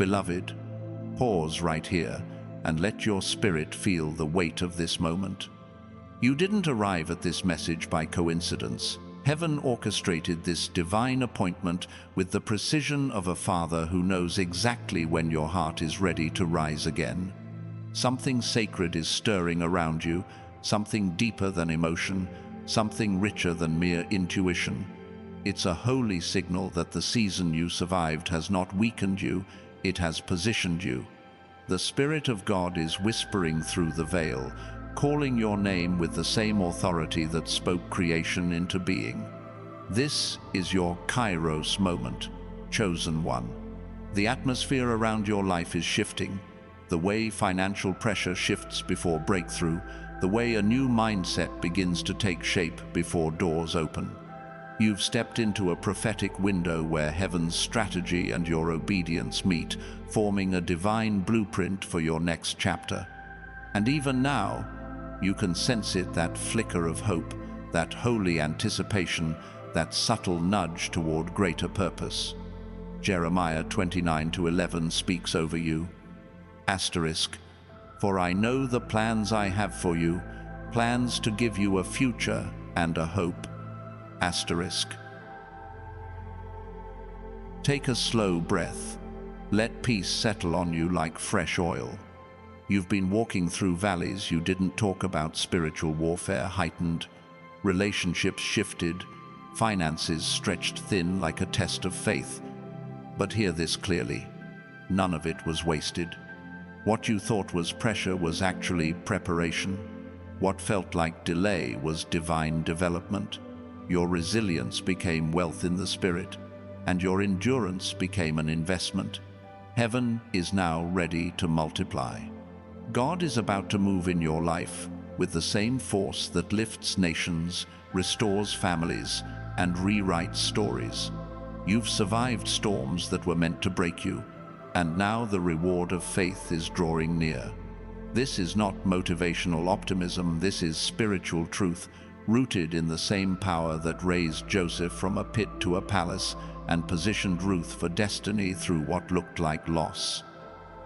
Beloved, pause right here and let your spirit feel the weight of this moment. You didn't arrive at this message by coincidence. Heaven orchestrated this divine appointment with the precision of a father who knows exactly when your heart is ready to rise again. Something sacred is stirring around you, something deeper than emotion, something richer than mere intuition. It's a holy signal that the season you survived has not weakened you, it has positioned you. The Spirit of God is whispering through the veil, calling your name with the same authority that spoke creation into being. This is your Kairos moment, chosen one. The atmosphere around your life is shifting. The way financial pressure shifts before breakthrough, the way a new mindset begins to take shape before doors open. You've stepped into a prophetic window where heaven's strategy and your obedience meet, forming a divine blueprint for your next chapter. And even now, you can sense it, that flicker of hope, that holy anticipation, that subtle nudge toward greater purpose. Jeremiah 29:11 speaks over you. Asterisk, for I know the plans I have for you, plans to give you a future and a hope. Asterisk. Take a slow breath. Let peace settle on you like fresh oil. You've been walking through valleys you didn't talk about. Spiritual warfare heightened, relationships shifted, finances stretched thin like a test of faith. But hear this clearly, none of it was wasted. What you thought was pressure was actually preparation. What felt like delay was divine development. Your resilience became wealth in the spirit, and your endurance became an investment. Heaven is now ready to multiply. God is about to move in your life with the same force that lifts nations, restores families, and rewrites stories. You've survived storms that were meant to break you, and now the reward of faith is drawing near. This is not motivational optimism, this is spiritual truth, rooted in the same power that raised Joseph from a pit to a palace and positioned Ruth for destiny through what looked like loss.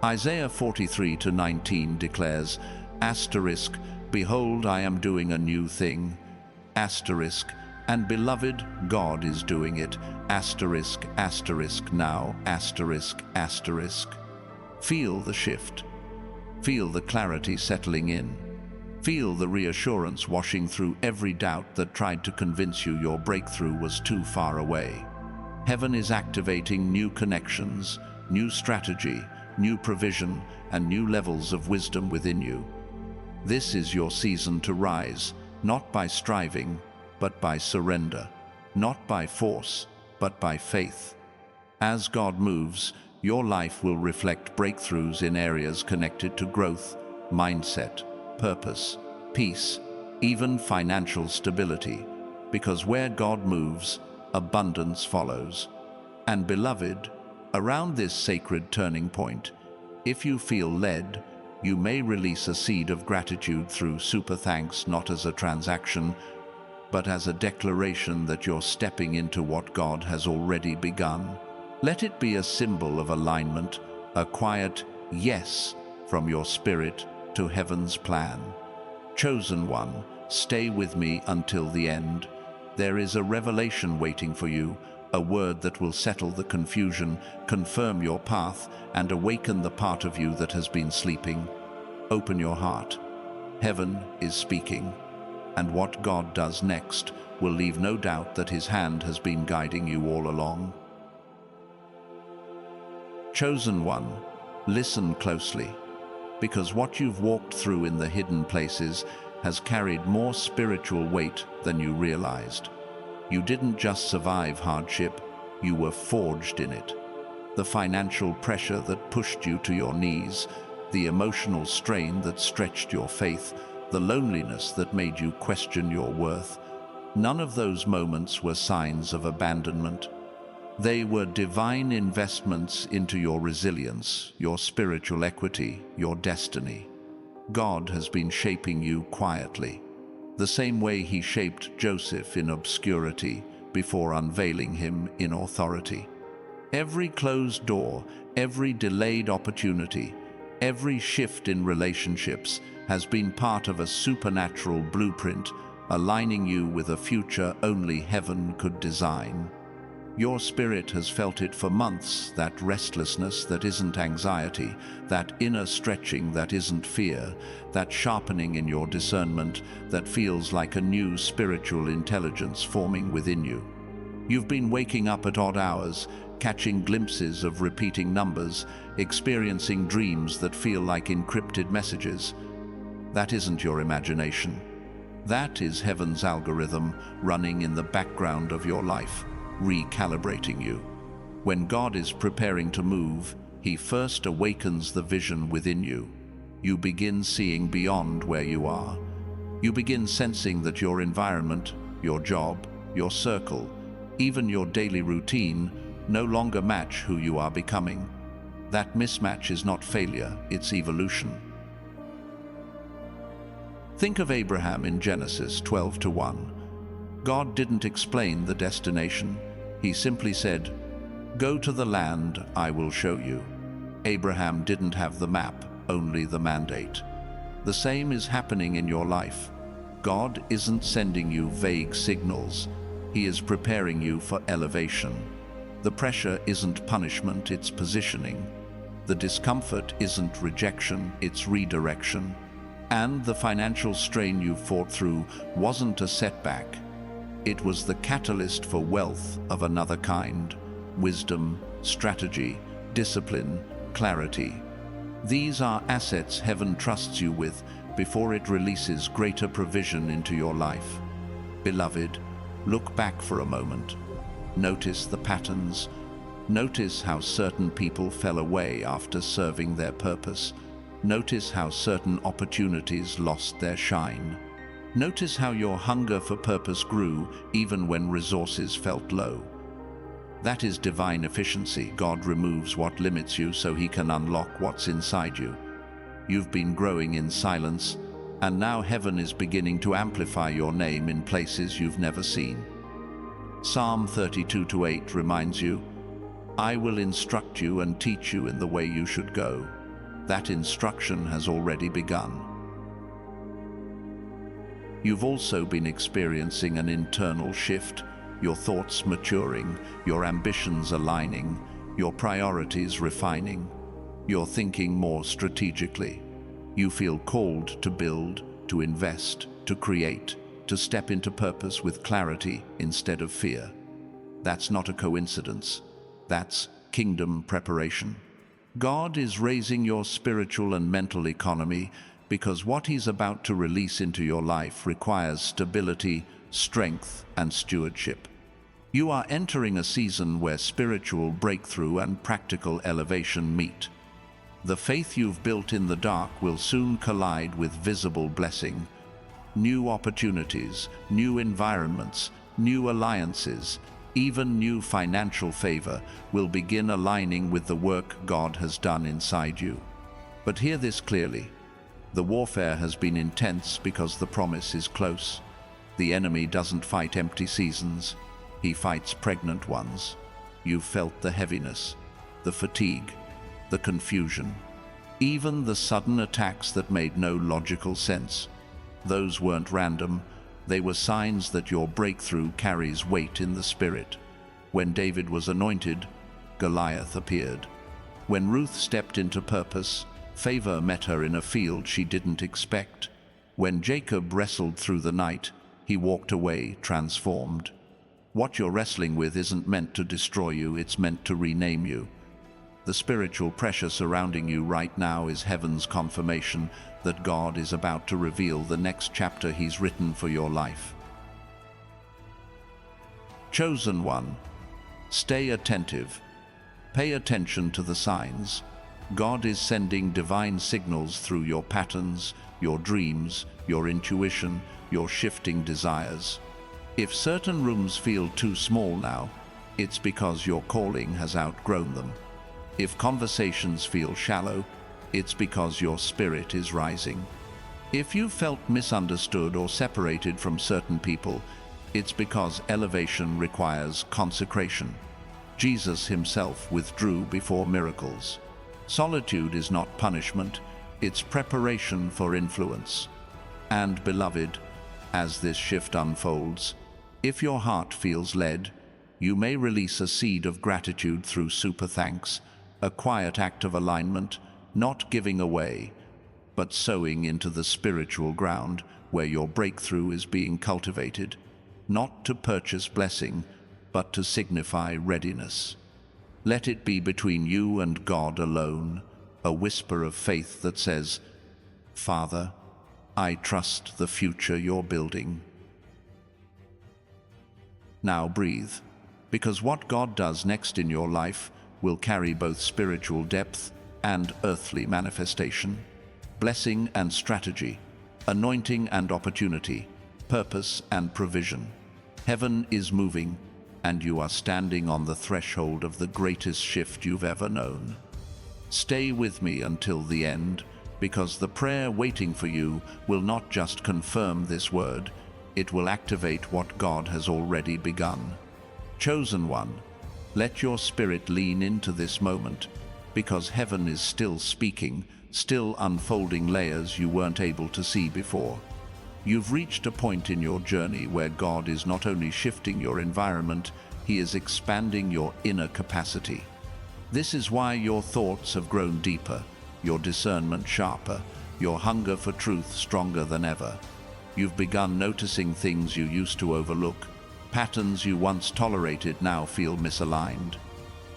Isaiah 43:19 declares, asterisk, behold, I am doing a new thing, asterisk, and beloved, God is doing it, asterisk, asterisk, now, asterisk, asterisk. Feel the shift. Feel the clarity settling in. Feel the reassurance washing through every doubt that tried to convince you your breakthrough was too far away. Heaven is activating new connections, new strategy, new provision, and new levels of wisdom within you. This is your season to rise, not by striving, but by surrender, not by force, but by faith. As God moves, your life will reflect breakthroughs in areas connected to growth, mindset, purpose, peace, even financial stability, because where God moves, abundance follows. And beloved, around this sacred turning point, if you feel led, you may release a seed of gratitude through super thanks, not as a transaction, but as a declaration that you're stepping into what God has already begun. Let it be a symbol of alignment, a quiet yes from your spirit to heaven's plan. Chosen one, stay with me until the end. There is a revelation waiting for you, a word that will settle the confusion, confirm your path, and awaken the part of you that has been sleeping. Open your heart. Heaven is speaking, and what God does next will leave no doubt that His hand has been guiding you all along. Chosen one, listen closely, because what you've walked through in the hidden places has carried more spiritual weight than you realized. You didn't just survive hardship, you were forged in it. The financial pressure that pushed you to your knees, the emotional strain that stretched your faith, the loneliness that made you question your worth, none of those moments were signs of abandonment. They were divine investments into your resilience, your spiritual equity, your destiny. God has been shaping you quietly, the same way He shaped Joseph in obscurity before unveiling him in authority. Every closed door, every delayed opportunity, every shift in relationships has been part of a supernatural blueprint, aligning you with a future only heaven could design. Your spirit has felt it for months, that restlessness that isn't anxiety, that inner stretching that isn't fear, that sharpening in your discernment that feels like a new spiritual intelligence forming within you. You've been waking up at odd hours, catching glimpses of repeating numbers, experiencing dreams that feel like encrypted messages. That isn't your imagination. That is heaven's algorithm running in the background of your life, recalibrating you. When God is preparing to move, He first awakens the vision within you. You begin seeing beyond where you are. You begin sensing that your environment, your job, your circle, even your daily routine, no longer match who you are becoming. That mismatch is not failure, it's evolution. Think of Abraham in Genesis 12:1. God didn't explain the destination. He simply said, "Go to the land I will show you." Abraham didn't have the map, only the mandate. The same is happening in your life. God isn't sending you vague signals. He is preparing you for elevation. The pressure isn't punishment, it's positioning. The discomfort isn't rejection, it's redirection. And the financial strain you fought through wasn't a setback. It was the catalyst for wealth of another kind: wisdom, strategy, discipline, clarity. These are assets heaven trusts you with before it releases greater provision into your life. Beloved, look back for a moment. Notice the patterns. Notice how certain people fell away after serving their purpose. Notice how certain opportunities lost their shine. Notice how your hunger for purpose grew even when resources felt low. That is divine efficiency. God removes what limits you so He can unlock what's inside you. You've been growing in silence, and now heaven is beginning to amplify your name in places you've never seen. Psalm 32:8 reminds you, "I will instruct you and teach you in the way you should go." That instruction has already begun. You've also been experiencing an internal shift, your thoughts maturing, your ambitions aligning, your priorities refining. You're thinking more strategically. You feel called to build, to invest, to create, to step into purpose with clarity instead of fear. That's not a coincidence. That's kingdom preparation. God is raising your spiritual and mental economy because what He's about to release into your life requires stability, strength, and stewardship. You are entering a season where spiritual breakthrough and practical elevation meet. The faith you've built in the dark will soon collide with visible blessing. New opportunities, new environments, new alliances, even new financial favor will begin aligning with the work God has done inside you. But hear this clearly. The warfare has been intense because the promise is close. The enemy doesn't fight empty seasons. He fights pregnant ones. You've felt the heaviness, the fatigue, the confusion, even the sudden attacks that made no logical sense. Those weren't random. They were signs that your breakthrough carries weight in the spirit. When David was anointed, Goliath appeared. When Ruth stepped into purpose, favor met her in a field she didn't expect. When Jacob wrestled through the night, he walked away transformed. What you're wrestling with isn't meant to destroy you, it's meant to rename you. The spiritual pressure surrounding you right now is heaven's confirmation that God is about to reveal the next chapter He's written for your life. Chosen one, stay attentive. Pay attention to the signs. God is sending divine signals through your patterns, your dreams, your intuition, your shifting desires. If certain rooms feel too small now, it's because your calling has outgrown them. If conversations feel shallow, it's because your spirit is rising. If you felt misunderstood or separated from certain people, it's because elevation requires consecration. Jesus himself withdrew before miracles. Solitude is not punishment, it's preparation for influence. And beloved, as this shift unfolds, if your heart feels led, you may release a seed of gratitude through super thanks, a quiet act of alignment, not giving away, but sowing into the spiritual ground where your breakthrough is being cultivated, not to purchase blessing, but to signify readiness. Let it be between you and God alone, a whisper of faith that says, "Father, I trust the future you're building." Now breathe, because what God does next in your life will carry both spiritual depth and earthly manifestation, blessing and strategy, anointing and opportunity, purpose and provision. Heaven is moving, and you are standing on the threshold of the greatest shift you've ever known. Stay with me until the end, because the prayer waiting for you will not just confirm this word, it will activate what God has already begun. Chosen one, let your spirit lean into this moment, because heaven is still speaking, still unfolding layers you weren't able to see before. You've reached a point in your journey where God is not only shifting your environment, He is expanding your inner capacity. This is why your thoughts have grown deeper, your discernment sharper, your hunger for truth stronger than ever. You've begun noticing things you used to overlook. Patterns you once tolerated now feel misaligned.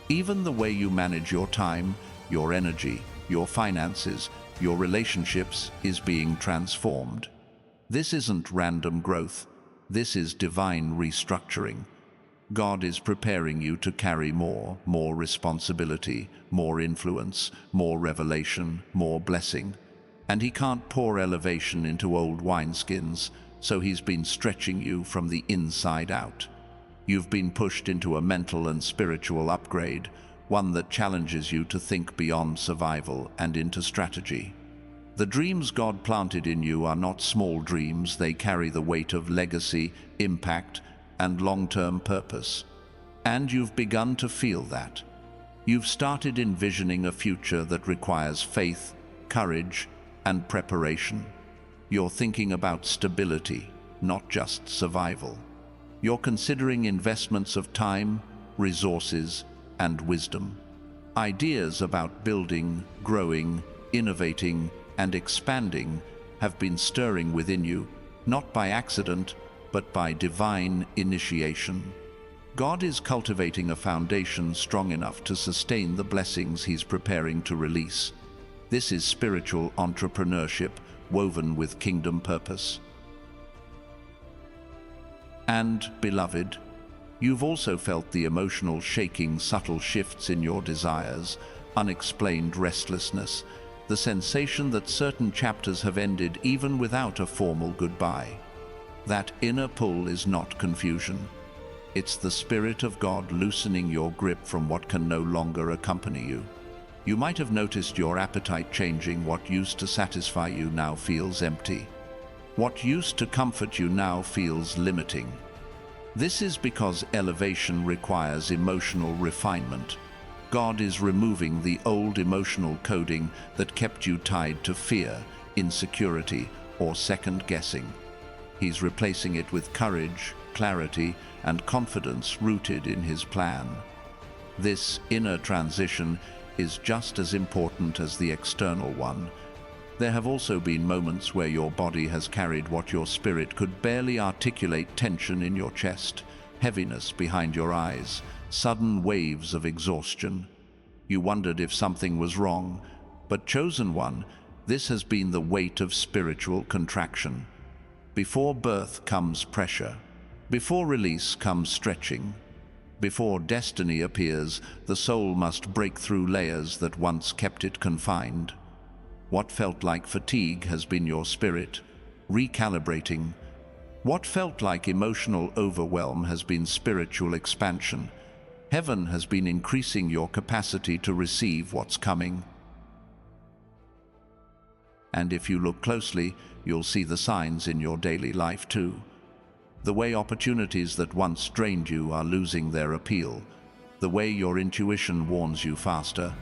Even the way you manage your time, your energy, your finances, your relationships is being transformed. This isn't random growth. This is divine restructuring. God is preparing you to carry more responsibility, more influence, more revelation, more blessing. And He can't pour elevation into old wineskins, so He's been stretching you from the inside out. You've been pushed into a mental and spiritual upgrade, one that challenges you to think beyond survival and into strategy. The dreams God planted in you are not small dreams. They carry the weight of legacy, impact, and long-term purpose. And you've begun to feel that. You've started envisioning a future that requires faith, courage, and preparation. You're thinking about stability, not just survival. You're considering investments of time, resources, and wisdom. Ideas about building, growing, innovating, and expanding have been stirring within you, not by accident, but by divine initiation. God is cultivating a foundation strong enough to sustain the blessings He's preparing to release. This is spiritual entrepreneurship woven with kingdom purpose. And, beloved, you've also felt the emotional shaking, subtle shifts in your desires, unexplained restlessness, the sensation that certain chapters have ended even without a formal goodbye. That inner pull is not confusion. It's the Spirit of God loosening your grip from what can no longer accompany you. You might have noticed your appetite changing. What used to satisfy you now feels empty. What used to comfort you now feels limiting. This is because elevation requires emotional refinement. God is removing the old emotional coding that kept you tied to fear, insecurity, or second-guessing. He's replacing it with courage, clarity, and confidence rooted in His plan. This inner transition is just as important as the external one. There have also been moments where your body has carried what your spirit could barely articulate: tension in your chest, heaviness behind your eyes, sudden waves of exhaustion. You wondered if something was wrong, but chosen one, this has been the weight of spiritual contraction. Before birth comes pressure. Before release comes stretching. Before destiny appears, the soul must break through layers that once kept it confined. What felt like fatigue has been your spirit recalibrating. What felt like emotional overwhelm has been spiritual expansion. Heaven has been increasing your capacity to receive what's coming. And if you look closely, you'll see the signs in your daily life too. The way opportunities that once drained you are losing their appeal. the way your intuition warns you faster,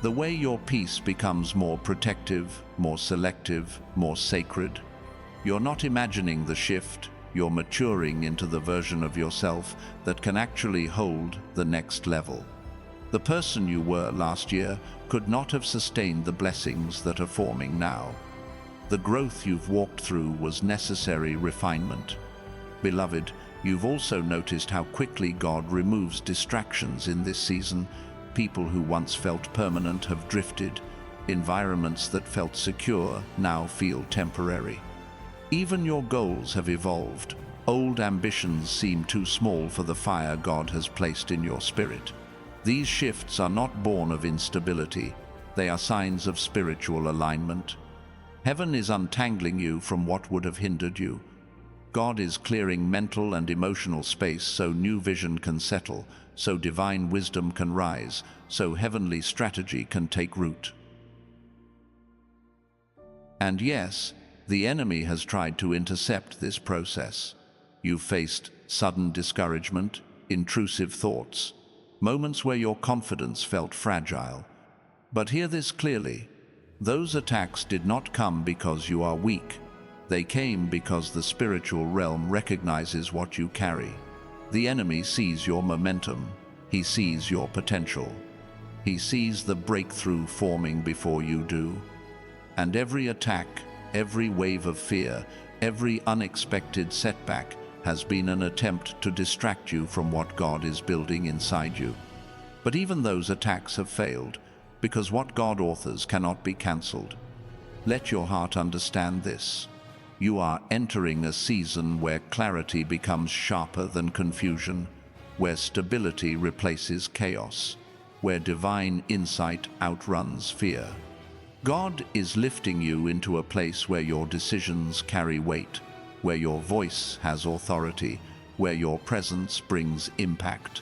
the way your peace becomes more protective, more selective, more sacred. You're not imagining the shift, you're maturing into the version of yourself that can actually hold the next level. The person you were last year could not have sustained the blessings that are forming now. The growth you've walked through was necessary refinement. Beloved, you've also noticed how quickly God removes distractions in this season. People who once felt permanent have drifted. Environments that felt secure now feel temporary. Even your goals have evolved. Old ambitions seem too small for the fire God has placed in your spirit. These shifts are not born of instability. They are signs of spiritual alignment. Heaven is untangling you from what would have hindered you. God is clearing mental and emotional space so new vision can settle, so divine wisdom can rise, so heavenly strategy can take root. And yes, the enemy has tried to intercept this process. You've faced sudden discouragement, intrusive thoughts, moments where your confidence felt fragile. But hear this clearly. Those attacks did not come because you are weak. They came because the spiritual realm recognizes what you carry. The enemy sees your momentum. He sees your potential. He sees the breakthrough forming before you do. And every attack, every wave of fear, every unexpected setback has been an attempt to distract you from what God is building inside you. But even those attacks have failed, because what God authors cannot be cancelled. Let your heart understand this. You are entering a season where clarity becomes sharper than confusion, where stability replaces chaos, where divine insight outruns fear. God is lifting you into a place where your decisions carry weight, where your voice has authority, where your presence brings impact.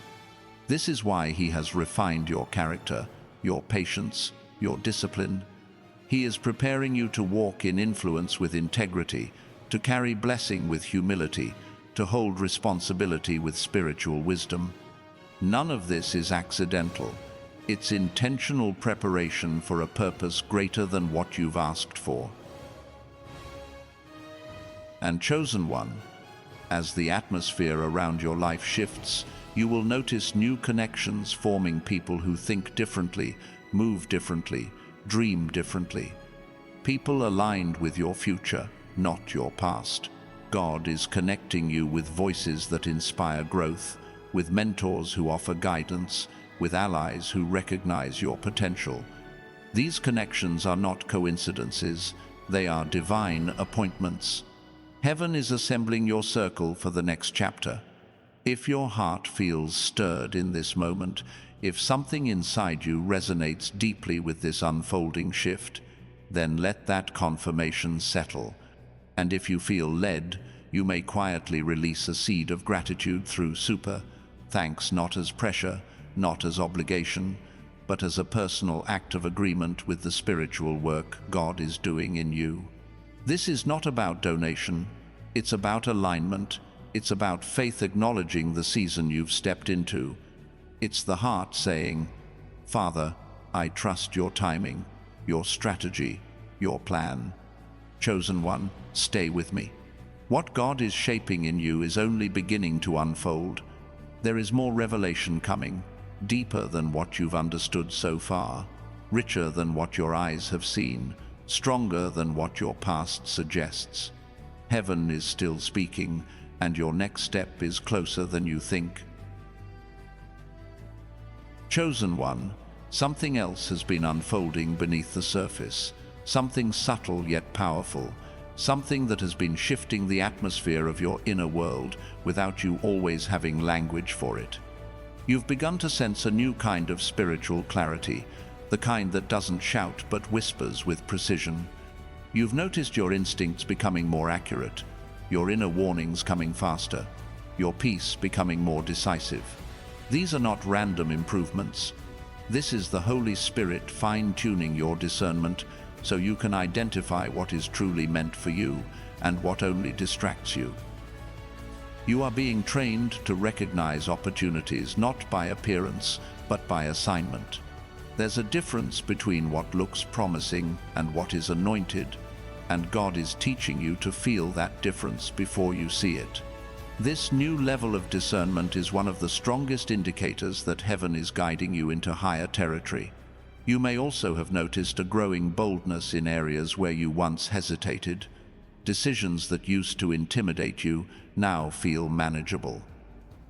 This is why He has refined your character, your patience, your discipline. He is preparing you to walk in influence with integrity, to carry blessing with humility, to hold responsibility with spiritual wisdom. None of this is accidental. It's intentional preparation for a purpose greater than what you've asked for. And chosen one, as the atmosphere around your life shifts, you will notice new connections forming, people who think differently, move differently, dream differently. People aligned with your future, not your past. God is connecting you with voices that inspire growth, with mentors who offer guidance, with allies who recognize your potential. These connections are not coincidences, they are divine appointments. Heaven is assembling your circle for the next chapter. If your heart feels stirred in this moment, if something inside you resonates deeply with this unfolding shift, then let that confirmation settle. And if you feel led, you may quietly release a seed of gratitude through super thanks, not as pressure, not as obligation, but as a personal act of agreement with the spiritual work God is doing in you. This is not about donation, it's about alignment, it's about faith acknowledging the season you've stepped into. It's the heart saying, Father, I trust your timing, your strategy, your plan. Chosen one, stay with me. What God is shaping in you is only beginning to unfold. There is more revelation coming, deeper than what you've understood so far, richer than what your eyes have seen, stronger than what your past suggests. Heaven is still speaking, and your next step is closer than you think. Chosen one, something else has been unfolding beneath the surface, something subtle yet powerful, something that has been shifting the atmosphere of your inner world without you always having language for it. You've begun to sense a new kind of spiritual clarity, the kind that doesn't shout but whispers with precision. You've noticed your instincts becoming more accurate, your inner warnings coming faster, your peace becoming more decisive. These are not random improvements. This is the Holy Spirit fine-tuning your discernment so you can identify what is truly meant for you and what only distracts you. You are being trained to recognize opportunities not by appearance, but by assignment. There's a difference between what looks promising and what is anointed, and God is teaching you to feel that difference before you see it. This new level of discernment is one of the strongest indicators that heaven is guiding you into higher territory. You may also have noticed a growing boldness in areas where you once hesitated. Decisions that used to intimidate you now feel manageable.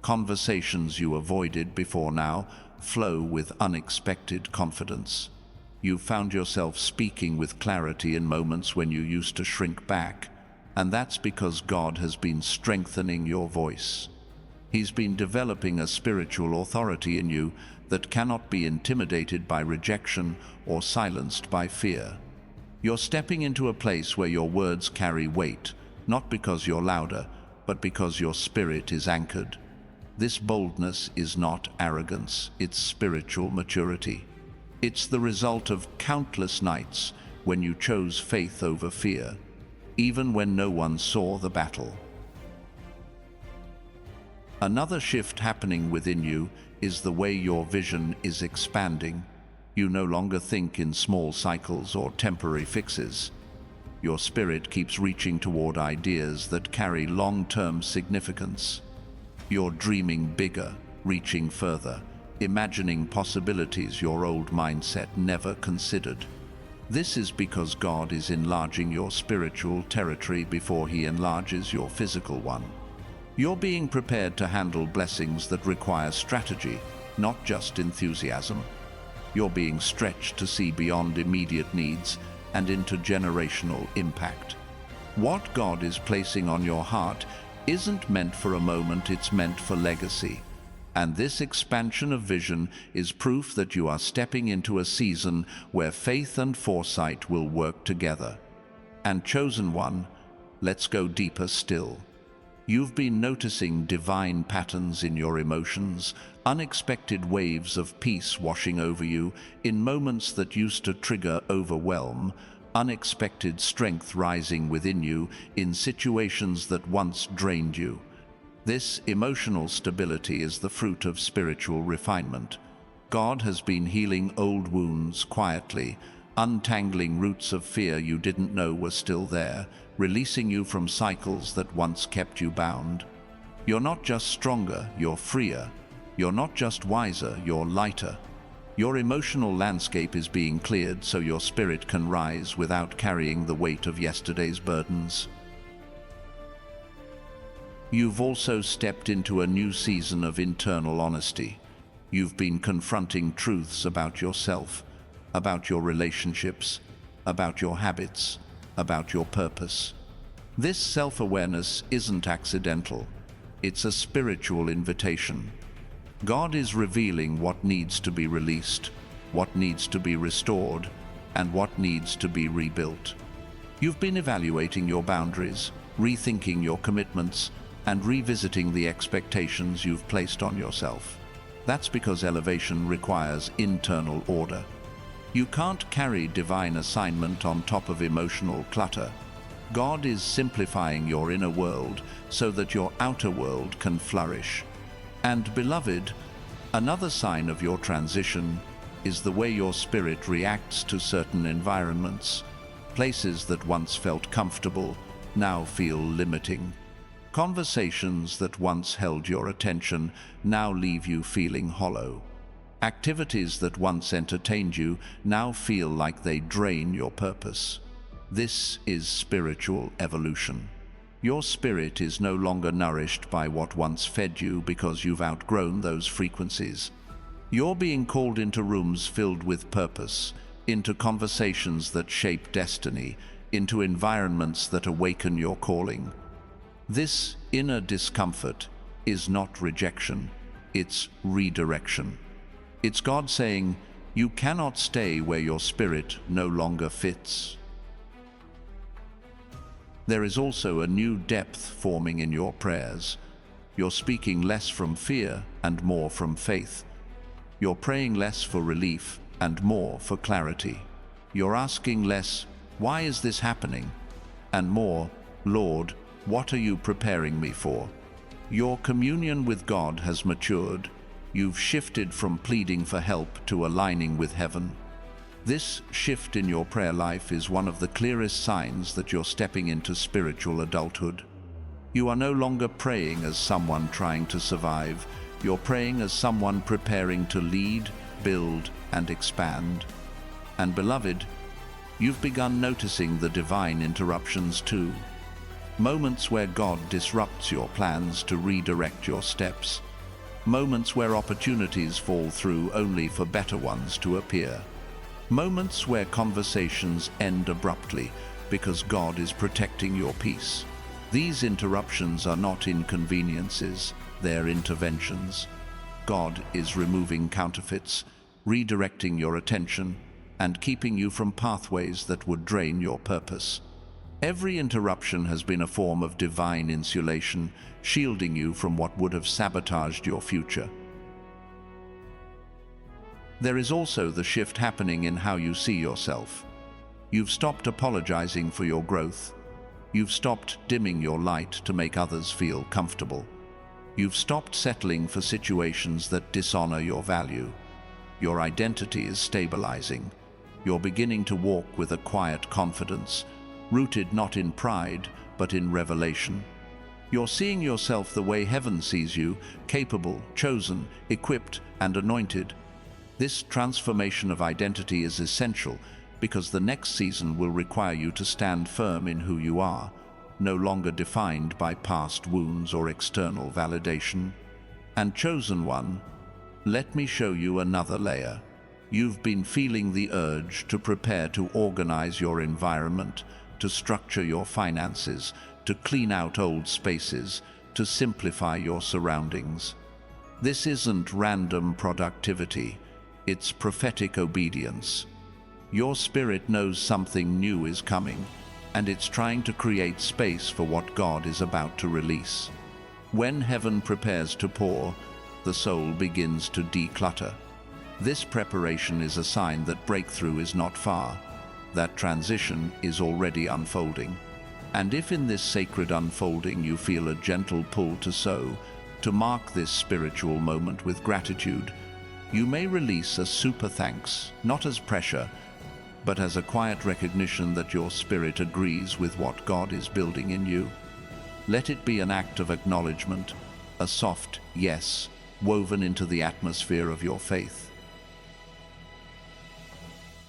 Conversations you avoided before now flow with unexpected confidence. You found yourself speaking with clarity in moments when you used to shrink back, and that's because God has been strengthening your voice. He's been developing a spiritual authority in you that cannot be intimidated by rejection or silenced by fear. You're stepping into a place where your words carry weight, not because you're louder, but because your spirit is anchored. This boldness is not arrogance, it's spiritual maturity. It's the result of countless nights when you chose faith over fear, even when no one saw the battle. Another shift happening within you is the way your vision is expanding. You no longer think in small cycles or temporary fixes. Your spirit keeps reaching toward ideas that carry long-term significance. You're dreaming bigger, reaching further, imagining possibilities your old mindset never considered. This is because God is enlarging your spiritual territory before He enlarges your physical one. You're being prepared to handle blessings that require strategy, not just enthusiasm. You're being stretched to see beyond immediate needs and into generational impact. What God is placing on your heart isn't meant for a moment, it's meant for legacy. And this expansion of vision is proof that you are stepping into a season where faith and foresight will work together. And chosen one, let's go deeper still. You've been noticing divine patterns in your emotions, unexpected waves of peace washing over you in moments that used to trigger overwhelm, unexpected strength rising within you in situations that once drained you. This emotional stability is the fruit of spiritual refinement. God has been healing old wounds quietly, untangling roots of fear you didn't know were still there, releasing you from cycles that once kept you bound. You're not just stronger, you're freer. You're not just wiser, you're lighter. Your emotional landscape is being cleared so your spirit can rise without carrying the weight of yesterday's burdens. You've also stepped into a new season of internal honesty. You've been confronting truths about yourself, about your relationships, about your habits, about your purpose. This self-awareness isn't accidental. It's a spiritual invitation. God is revealing what needs to be released, what needs to be restored, and what needs to be rebuilt. You've been evaluating your boundaries, rethinking your commitments, and revisiting the expectations you've placed on yourself. That's because elevation requires internal order. You can't carry divine assignment on top of emotional clutter. God is simplifying your inner world so that your outer world can flourish. And beloved, another sign of your transition is the way your spirit reacts to certain environments. Places that once felt comfortable now feel limiting. Conversations that once held your attention now leave you feeling hollow. Activities that once entertained you now feel like they drain your purpose. This is spiritual evolution. Your spirit is no longer nourished by what once fed you because you've outgrown those frequencies. You're being called into rooms filled with purpose, into conversations that shape destiny, into environments that awaken your calling. This inner discomfort is not rejection, it's redirection. It's God saying, you cannot stay where your spirit no longer fits. There is also a new depth forming in your prayers. You're speaking less from fear and more from faith. You're praying less for relief and more for clarity. You're asking less, why is this happening? And more, Lord, what are you preparing me for? Your communion with God has matured. You've shifted from pleading for help to aligning with heaven. This shift in your prayer life is one of the clearest signs that you're stepping into spiritual adulthood. You are no longer praying as someone trying to survive. You're praying as someone preparing to lead, build, and expand. And beloved, you've begun noticing the divine interruptions too. Moments where God disrupts your plans to redirect your steps. Moments where opportunities fall through only for better ones to appear. Moments where conversations end abruptly because God is protecting your peace. These interruptions are not inconveniences, they're interventions. God is removing counterfeits, redirecting your attention, and keeping you from pathways that would drain your purpose. Every interruption has been a form of divine insulation, shielding you from what would have sabotaged your future. There is also the shift happening in how you see yourself. You've stopped apologizing for your growth. You've stopped dimming your light to make others feel comfortable. You've stopped settling for situations that dishonor your value. Your identity is stabilizing. You're beginning to walk with a quiet confidence, rooted not in pride, but in revelation. You're seeing yourself the way heaven sees you, capable, chosen, equipped, and anointed. This transformation of identity is essential because the next season will require you to stand firm in who you are, no longer defined by past wounds or external validation. And chosen one, let me show you another layer. You've been feeling the urge to prepare to organize your environment, to structure your finances, to clean out old spaces, to simplify your surroundings. This isn't random productivity. It's prophetic obedience. Your spirit knows something new is coming, and it's trying to create space for what God is about to release. When heaven prepares to pour, the soul begins to declutter. This preparation is a sign that breakthrough is not far, that transition is already unfolding. And if in this sacred unfolding you feel a gentle pull to sow, to mark this spiritual moment with gratitude, you may release a super thanks, not as pressure, but as a quiet recognition that your spirit agrees with what God is building in you. Let it be an act of acknowledgement, a soft yes, woven into the atmosphere of your faith.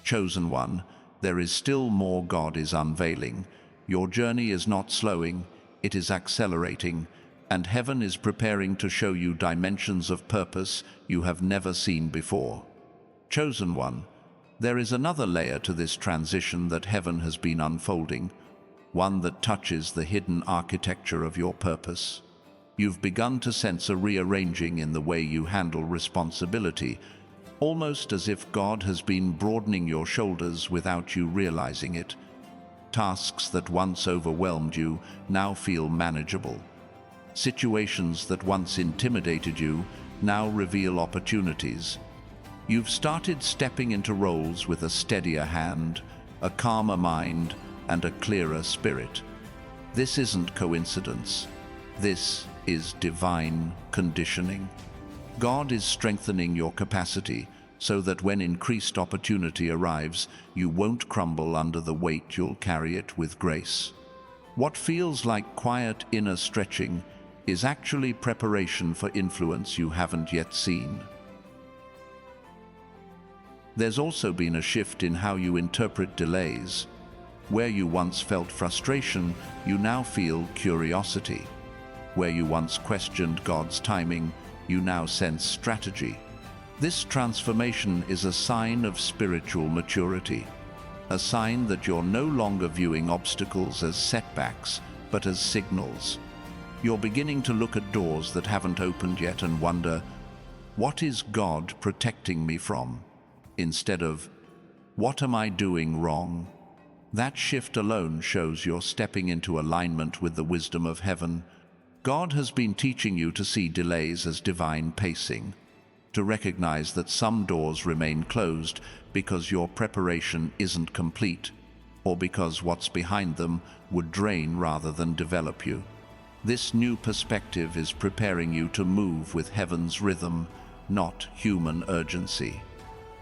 Chosen one, there is still more God is unveiling. Your journey is not slowing, it is accelerating, and heaven is preparing to show you dimensions of purpose you have never seen before. Chosen one, there is another layer to this transition that heaven has been unfolding, one that touches the hidden architecture of your purpose. You've begun to sense a rearranging in the way you handle responsibility, almost as if God has been broadening your shoulders without you realizing it. Tasks that once overwhelmed you now feel manageable. Situations that once intimidated you now reveal opportunities. You've started stepping into roles with a steadier hand, a calmer mind, and a clearer spirit. This isn't coincidence. This is divine conditioning. God is strengthening your capacity so that when increased opportunity arrives, you won't crumble under the weight, you'll carry it with grace. What feels like quiet inner stretching is actually preparation for influence you haven't yet seen. There's also been a shift in how you interpret delays. Where you once felt frustration, you now feel curiosity. Where you once questioned God's timing, you now sense strategy. This transformation is a sign of spiritual maturity, a sign that you're no longer viewing obstacles as setbacks, but as signals. You're beginning to look at doors that haven't opened yet and wonder, what is God protecting me from? Instead of, what am I doing wrong? That shift alone shows you're stepping into alignment with the wisdom of heaven. God has been teaching you to see delays as divine pacing, to recognize that some doors remain closed because your preparation isn't complete, or because what's behind them would drain rather than develop you. This new perspective is preparing you to move with heaven's rhythm, not human urgency.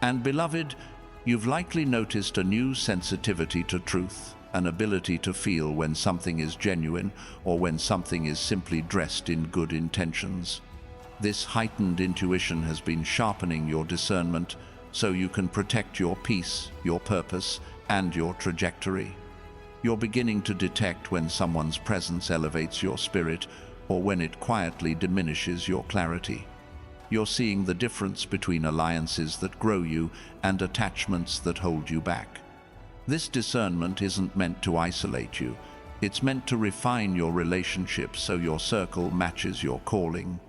And beloved, you've likely noticed a new sensitivity to truth, an ability to feel when something is genuine or when something is simply dressed in good intentions. This heightened intuition has been sharpening your discernment so you can protect your peace, your purpose, and your trajectory. You're beginning to detect when someone's presence elevates your spirit or when it quietly diminishes your clarity. You're seeing the difference between alliances that grow you and attachments that hold you back. This discernment isn't meant to isolate you. It's meant to refine your relationship so your circle matches your calling.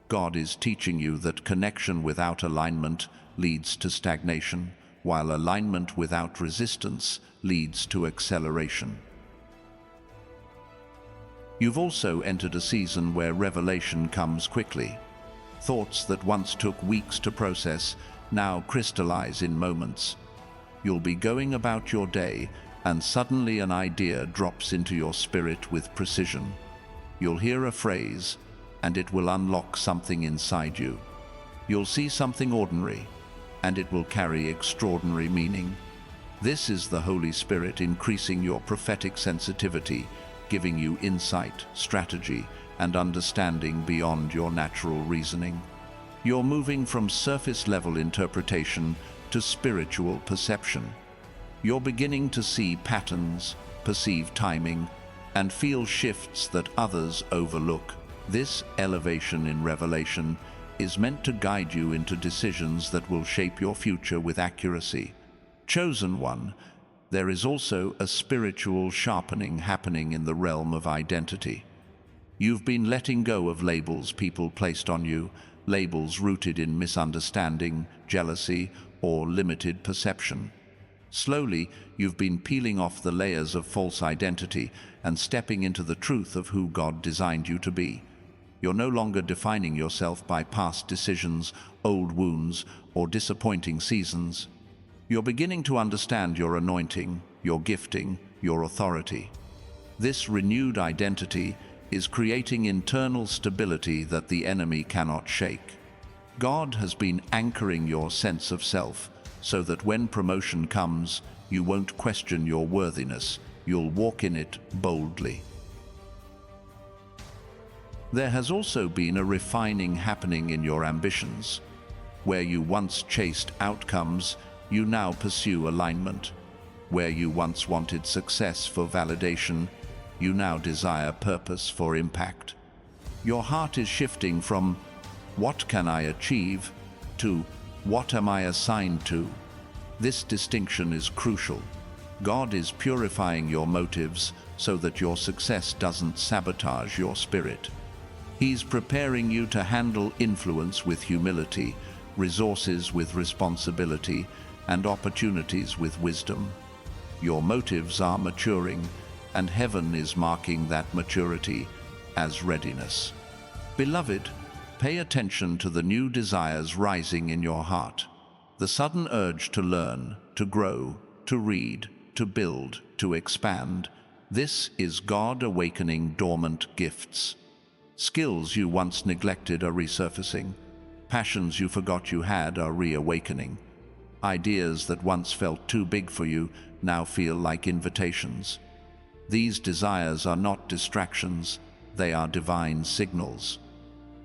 God is teaching you that connection without alignment leads to stagnation, while alignment without resistance leads to acceleration. You've also entered a season where revelation comes quickly. Thoughts that once took weeks to process now crystallize in moments. You'll be going about your day, and suddenly an idea drops into your spirit with precision. You'll hear a phrase, and it will unlock something inside you. You'll see something ordinary, and it will carry extraordinary meaning. This is the Holy Spirit increasing your prophetic sensitivity, giving you insight, strategy, and understanding beyond your natural reasoning. You're moving from surface-level interpretation to spiritual perception. You're beginning to see patterns, perceive timing, and feel shifts that others overlook. This elevation in revelation is meant to guide you into decisions that will shape your future with accuracy. Chosen one, there is also a spiritual sharpening happening in the realm of identity. You've been letting go of labels people placed on you, labels rooted in misunderstanding, jealousy, or limited perception. Slowly, you've been peeling off the layers of false identity and stepping into the truth of who God designed you to be. You're no longer defining yourself by past decisions, old wounds, or disappointing seasons. You're beginning to understand your anointing, your gifting, your authority. This renewed identity is creating internal stability that the enemy cannot shake. God has been anchoring your sense of self so that when promotion comes, you won't question your worthiness, you'll walk in it boldly. There has also been a refining happening in your ambitions. Where you once chased outcomes, you now pursue alignment. Where you once wanted success for validation, you now desire purpose for impact. Your heart is shifting from, "What can I achieve?" to, "What am I assigned to?" This distinction is crucial. God is purifying your motives so that your success doesn't sabotage your spirit. He's preparing you to handle influence with humility, resources with responsibility, and opportunities with wisdom. Your motives are maturing, and heaven is marking that maturity as readiness. Beloved, pay attention to the new desires rising in your heart. The sudden urge to learn, to grow, to read, to build, to expand. This is God awakening dormant gifts. Skills you once neglected are resurfacing. Passions you forgot you had are reawakening. Ideas that once felt too big for you now feel like invitations. These desires are not distractions, they are divine signals.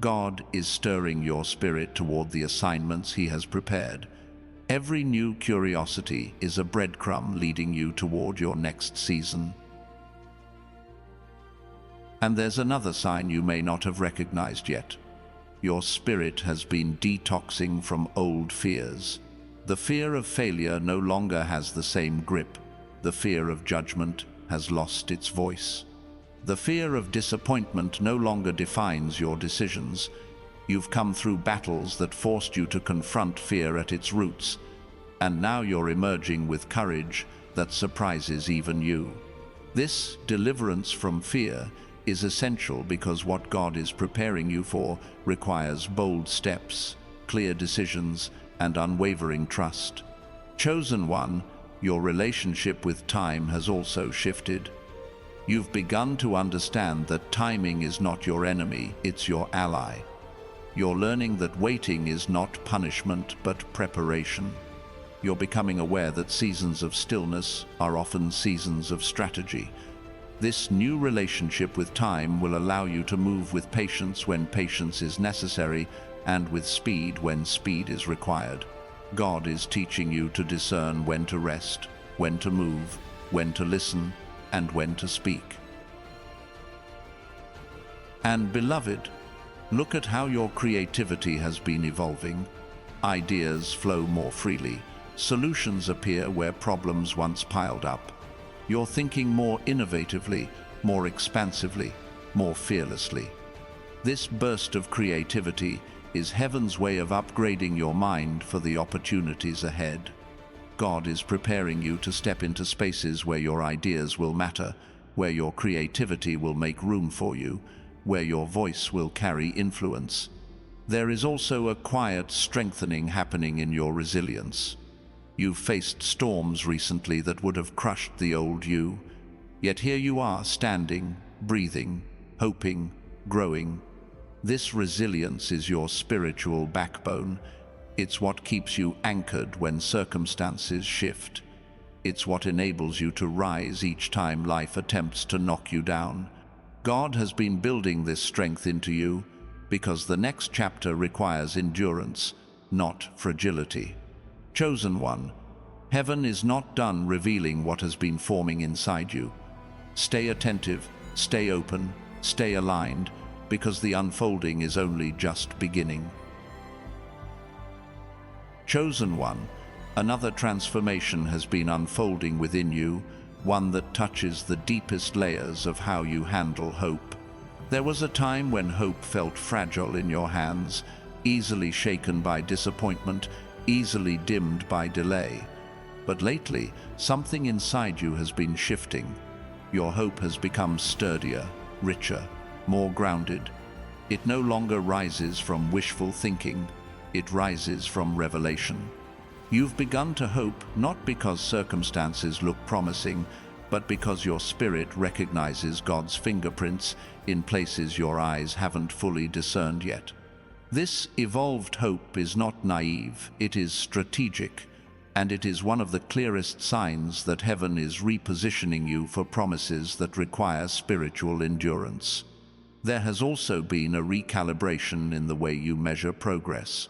God is stirring your spirit toward the assignments He has prepared. Every new curiosity is a breadcrumb leading you toward your next season. And there's another sign you may not have recognized yet. Your spirit has been detoxing from old fears. The fear of failure no longer has the same grip. The fear of judgment has lost its voice. The fear of disappointment no longer defines your decisions. You've come through battles that forced you to confront fear at its roots, and now you're emerging with courage that surprises even you. This deliverance from fear is essential because what God is preparing you for requires bold steps, clear decisions, and unwavering trust. Chosen one, your relationship with time has also shifted. You've begun to understand that timing is not your enemy, it's your ally. You're learning that waiting is not punishment, but preparation. You're becoming aware that seasons of stillness are often seasons of strategy. This new relationship with time will allow you to move with patience when patience is necessary and with speed when speed is required. God is teaching you to discern when to rest, when to move, when to listen, and when to speak. And beloved, look at how your creativity has been evolving. Ideas flow more freely. Solutions appear where problems once piled up. You're thinking more innovatively, more expansively, more fearlessly. This burst of creativity is heaven's way of upgrading your mind for the opportunities ahead. God is preparing you to step into spaces where your ideas will matter, where your creativity will make room for you, where your voice will carry influence. There is also a quiet strengthening happening in your resilience. You've faced storms recently that would have crushed the old you, yet here you are, standing, breathing, hoping, growing. This resilience is your spiritual backbone. It's what keeps you anchored when circumstances shift. It's what enables you to rise each time life attempts to knock you down. God has been building this strength into you because the next chapter requires endurance, not fragility. Chosen one, heaven is not done revealing what has been forming inside you. Stay attentive, stay open, stay aligned, because the unfolding is only just beginning. Chosen one, another transformation has been unfolding within you, one that touches the deepest layers of how you handle hope. There was a time when hope felt fragile in your hands, easily shaken by disappointment, easily dimmed by delay. But lately, something inside you has been shifting. Your hope has become sturdier, richer, more grounded. It no longer rises from wishful thinking, it rises from revelation. You've begun to hope not because circumstances look promising, but because your spirit recognizes God's fingerprints in places your eyes haven't fully discerned yet. This evolved hope is not naive, it is strategic, and it is one of the clearest signs that heaven is repositioning you for promises that require spiritual endurance. There has also been a recalibration in the way you measure progress.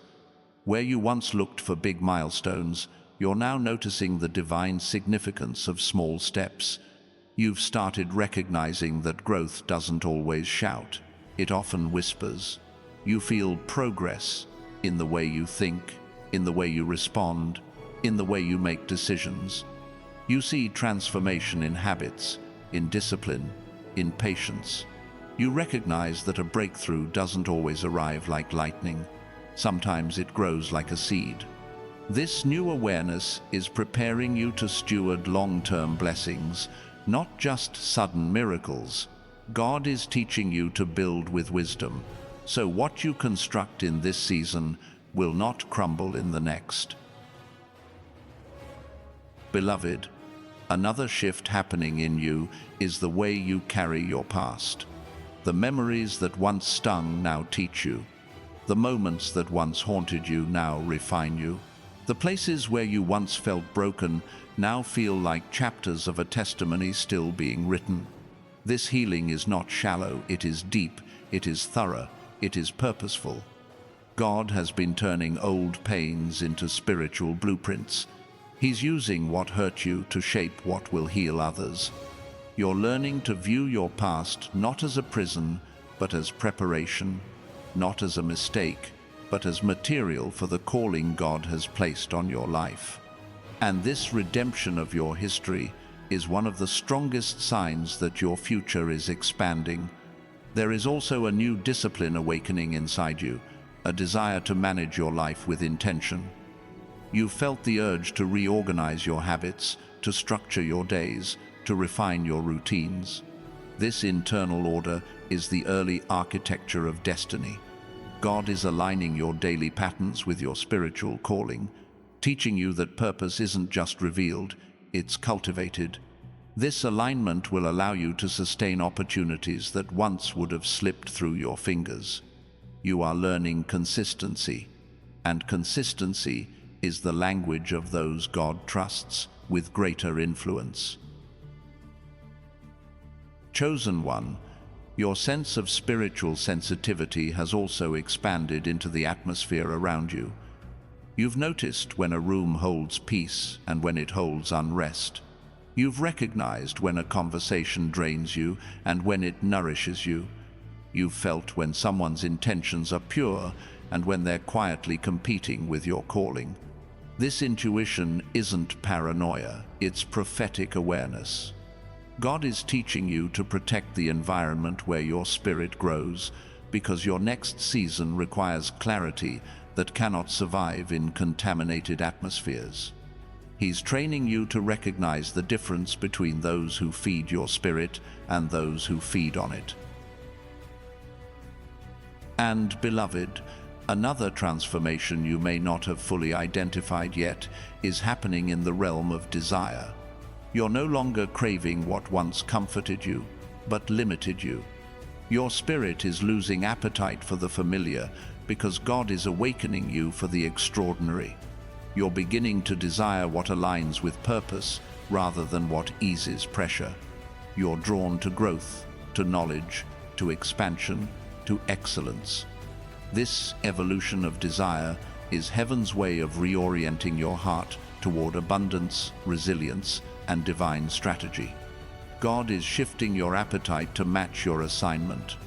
Where you once looked for big milestones, you're now noticing the divine significance of small steps. You've started recognizing that growth doesn't always shout, it often whispers. You feel progress in the way you think, in the way you respond, in the way you make decisions. You see transformation in habits, in discipline, in patience. You recognize that a breakthrough doesn't always arrive like lightning. Sometimes it grows like a seed. This new awareness is preparing you to steward long-term blessings, not just sudden miracles. God is teaching you to build with wisdom, so what you construct in this season will not crumble in the next. Beloved, another shift happening in you is the way you carry your past. The memories that once stung now teach you. The moments that once haunted you now refine you. The places where you once felt broken now feel like chapters of a testimony still being written. This healing is not shallow, it is deep, it is thorough, it is purposeful. God has been turning old pains into spiritual blueprints. He's using what hurt you to shape what will heal others. You're learning to view your past not as a prison, but as preparation, not as a mistake, but as material for the calling God has placed on your life. And this redemption of your history is one of the strongest signs that your future is expanding. There is also a new discipline awakening inside you, a desire to manage your life with intention. You've felt the urge to reorganize your habits, to structure your days, to refine your routines. This internal order is the early architecture of destiny. God is aligning your daily patterns with your spiritual calling, teaching you that purpose isn't just revealed, it's cultivated. This alignment will allow you to sustain opportunities that once would have slipped through your fingers. You are learning consistency, and consistency is the language of those God trusts with greater influence. Chosen one, your sense of spiritual sensitivity has also expanded into the atmosphere around you. You've noticed when a room holds peace and when it holds unrest. You've recognized when a conversation drains you and when it nourishes you. You've felt when someone's intentions are pure and when they're quietly competing with your calling. This intuition isn't paranoia, it's prophetic awareness. God is teaching you to protect the environment where your spirit grows, because your next season requires clarity that cannot survive in contaminated atmospheres. He's training you to recognize the difference between those who feed your spirit and those who feed on it. And, beloved, another transformation you may not have fully identified yet is happening in the realm of desire. You're no longer craving what once comforted you, but limited you. Your spirit is losing appetite for the familiar because God is awakening you for the extraordinary. You're beginning to desire what aligns with purpose rather than what eases pressure. You're drawn to growth, to knowledge, to expansion, to excellence. This evolution of desire is heaven's way of reorienting your heart toward abundance, resilience, and divine strategy. God is shifting your appetite to match your assignment.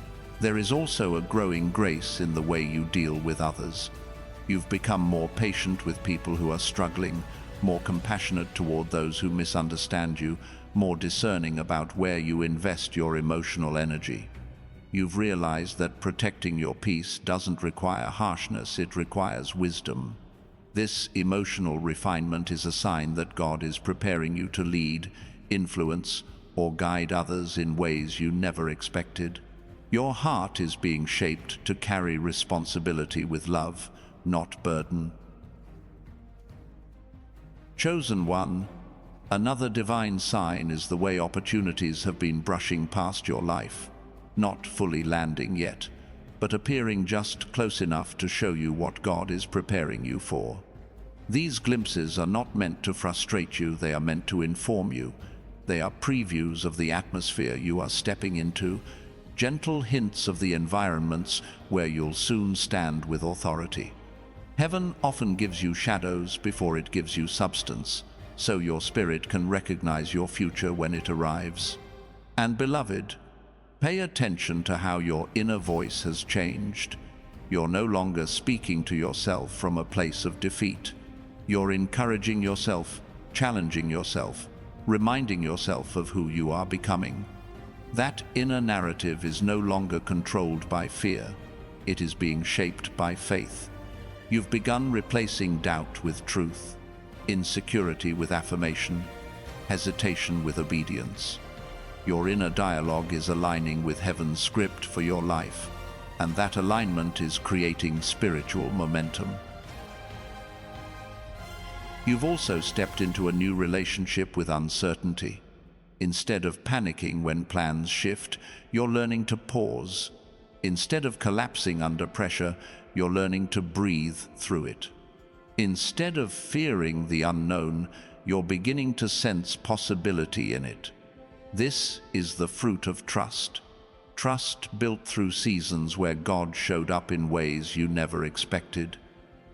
There is also a growing grace in the way you deal with others. You've become more patient with people who are struggling, more compassionate toward those who misunderstand you, more discerning about where you invest your emotional energy. You've realized that protecting your peace doesn't require harshness, it requires wisdom. This emotional refinement is a sign that God is preparing you to lead, influence, or guide others in ways you never expected. Your heart is being shaped to carry responsibility with love, not burden. Chosen one, another divine sign is the way opportunities have been brushing past your life, not fully landing yet, but appearing just close enough to show you what God is preparing you for. These glimpses are not meant to frustrate you, they are meant to inform you. They are previews of the atmosphere you are stepping into, gentle hints of the environments where you'll soon stand with authority. Heaven often gives you shadows before it gives you substance, so your spirit can recognize your future when it arrives. And beloved, pay attention to how your inner voice has changed. You're no longer speaking to yourself from a place of defeat. You're encouraging yourself, challenging yourself, reminding yourself of who you are becoming. That inner narrative is no longer controlled by fear. It is being shaped by faith. You've begun replacing doubt with truth, insecurity with affirmation, hesitation with obedience. Your inner dialogue is aligning with heaven's script for your life, and that alignment is creating spiritual momentum. You've also stepped into a new relationship with uncertainty. Instead of panicking when plans shift, you're learning to pause. Instead of collapsing under pressure, you're learning to breathe through it. Instead of fearing the unknown, you're beginning to sense possibility in it. This is the fruit of trust. Trust built through seasons where God showed up in ways you never expected.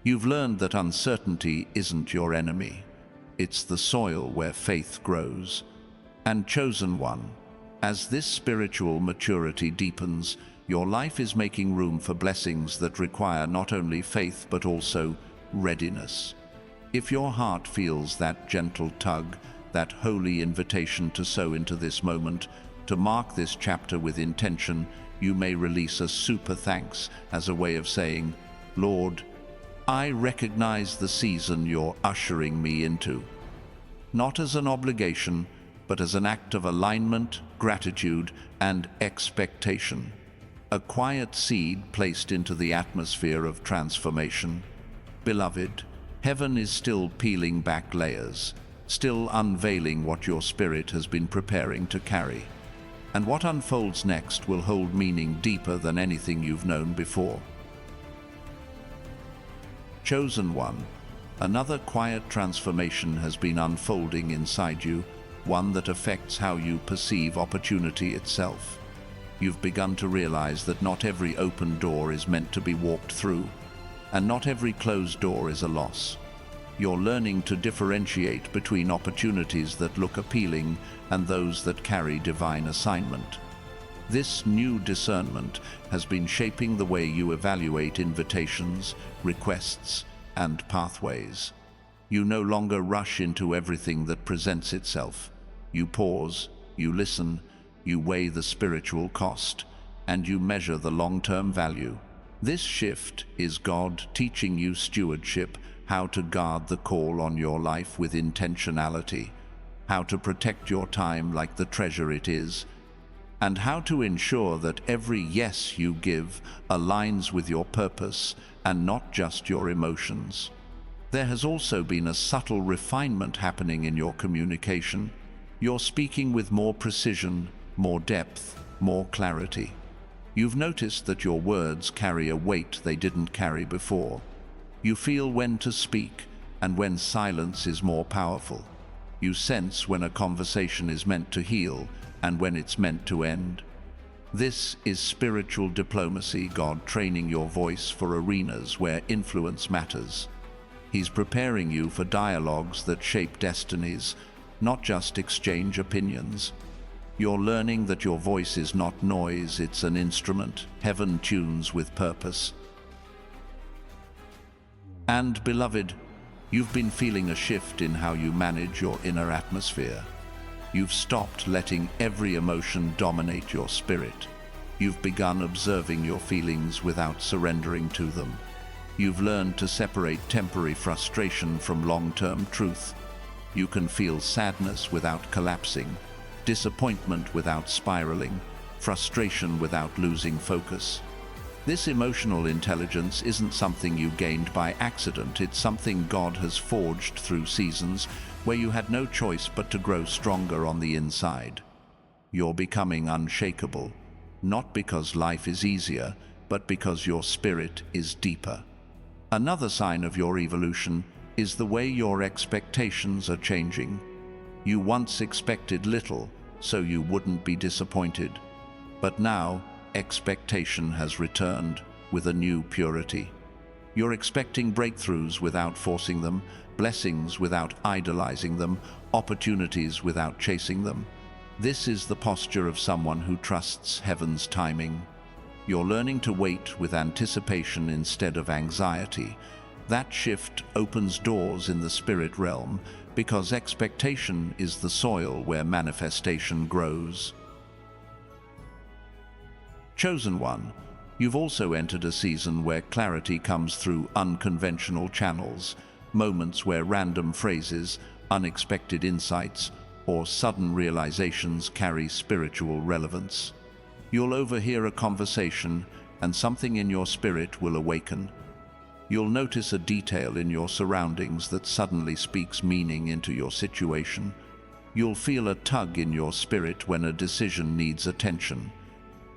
You've learned that uncertainty isn't your enemy. It's the soil where faith grows. And chosen one, as this spiritual maturity deepens, your life is making room for blessings that require not only faith but also readiness. If your heart feels that gentle tug, that holy invitation to sow into this moment, to mark this chapter with intention, you may release a super thanks as a way of saying, Lord, I recognize the season you're ushering me into. Not as an obligation, but as an act of alignment, gratitude, and expectation. A quiet seed placed into the atmosphere of transformation. Beloved, heaven is still peeling back layers. still unveiling what your spirit has been preparing to carry. And what unfolds next will hold meaning deeper than anything you've known before. Chosen One, another quiet transformation has been unfolding inside you, one that affects how you perceive opportunity itself. You've begun to realize that not every open door is meant to be walked through, and not every closed door is a loss. You're learning to differentiate between opportunities that look appealing and those that carry divine assignment. This new discernment has been shaping the way you evaluate invitations, requests, and pathways. You no longer rush into everything that presents itself. You pause, you listen, you weigh the spiritual cost, and you measure the long-term value. This shift is God teaching you stewardship, how to guard the call on your life with intentionality, how to protect your time like the treasure it is, and how to ensure that every yes you give aligns with your purpose and not just your emotions. There has also been a subtle refinement happening in your communication. You're speaking with more precision, more depth, more clarity. You've noticed that your words carry a weight they didn't carry before. You feel when to speak and when silence is more powerful. You sense when a conversation is meant to heal and when it's meant to end. This is spiritual diplomacy, God training your voice for arenas where influence matters. He's preparing you for dialogues that shape destinies, not just exchange opinions. You're learning that your voice is not noise, it's an instrument heaven tunes with purpose. And, beloved, you've been feeling a shift in how you manage your inner atmosphere. You've stopped letting every emotion dominate your spirit. You've begun observing your feelings without surrendering to them. You've learned to separate temporary frustration from long-term truth. You can feel sadness without collapsing, disappointment without spiraling, frustration without losing focus. This emotional intelligence isn't something you gained by accident, it's something God has forged through seasons where you had no choice but to grow stronger on the inside. You're becoming unshakable, not because life is easier, but because your spirit is deeper. Another sign of your evolution is the way your expectations are changing. You once expected little, so you wouldn't be disappointed. But now, expectation has returned with a new purity. You're expecting breakthroughs without forcing them, blessings without idolizing them, opportunities without chasing them. This is the posture of someone who trusts heaven's timing. You're learning to wait with anticipation instead of anxiety. That shift opens doors in the spirit realm because expectation is the soil where manifestation grows. Chosen One, you've also entered a season where clarity comes through unconventional channels, moments where random phrases, unexpected insights, or sudden realizations carry spiritual relevance. You'll overhear a conversation, and something in your spirit will awaken. You'll notice a detail in your surroundings that suddenly speaks meaning into your situation. You'll feel a tug in your spirit when a decision needs attention.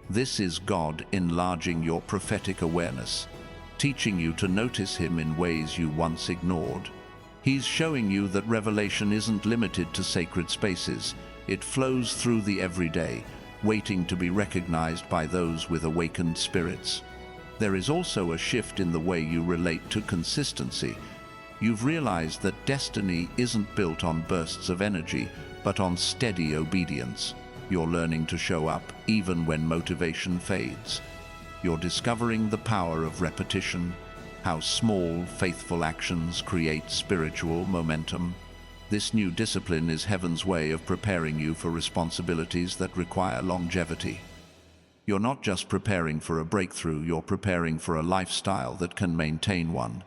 This is God enlarging your prophetic awareness, teaching you to notice Him in ways you once ignored. He's showing you that revelation isn't limited to sacred spaces. It flows through the everyday, waiting to be recognized by those with awakened spirits. There is also a shift in the way you relate to consistency. You've realized that destiny isn't built on bursts of energy, but on steady obedience. You're learning to show up even when motivation fades. You're discovering the power of repetition, how small, faithful actions create spiritual momentum. This new discipline is heaven's way of preparing you for responsibilities that require longevity. You're not just preparing for a breakthrough, you're preparing for a lifestyle that can maintain one.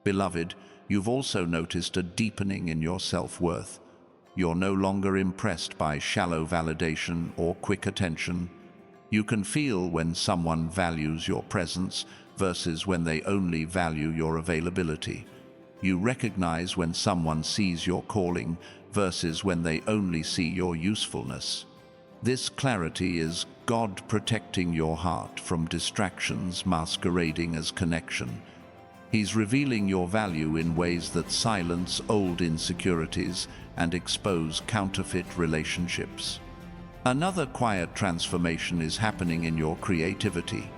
Beloved, you've also noticed a deepening in your self-worth. You're no longer impressed by shallow validation or quick attention. You can feel when someone values your presence versus when they only value your availability. You recognize when someone sees your calling versus when they only see your usefulness. This clarity is God protecting your heart from distractions masquerading as connection. He's revealing your value in ways that silence old insecurities and expose counterfeit relationships. Another quiet transformation is happening in your creativity.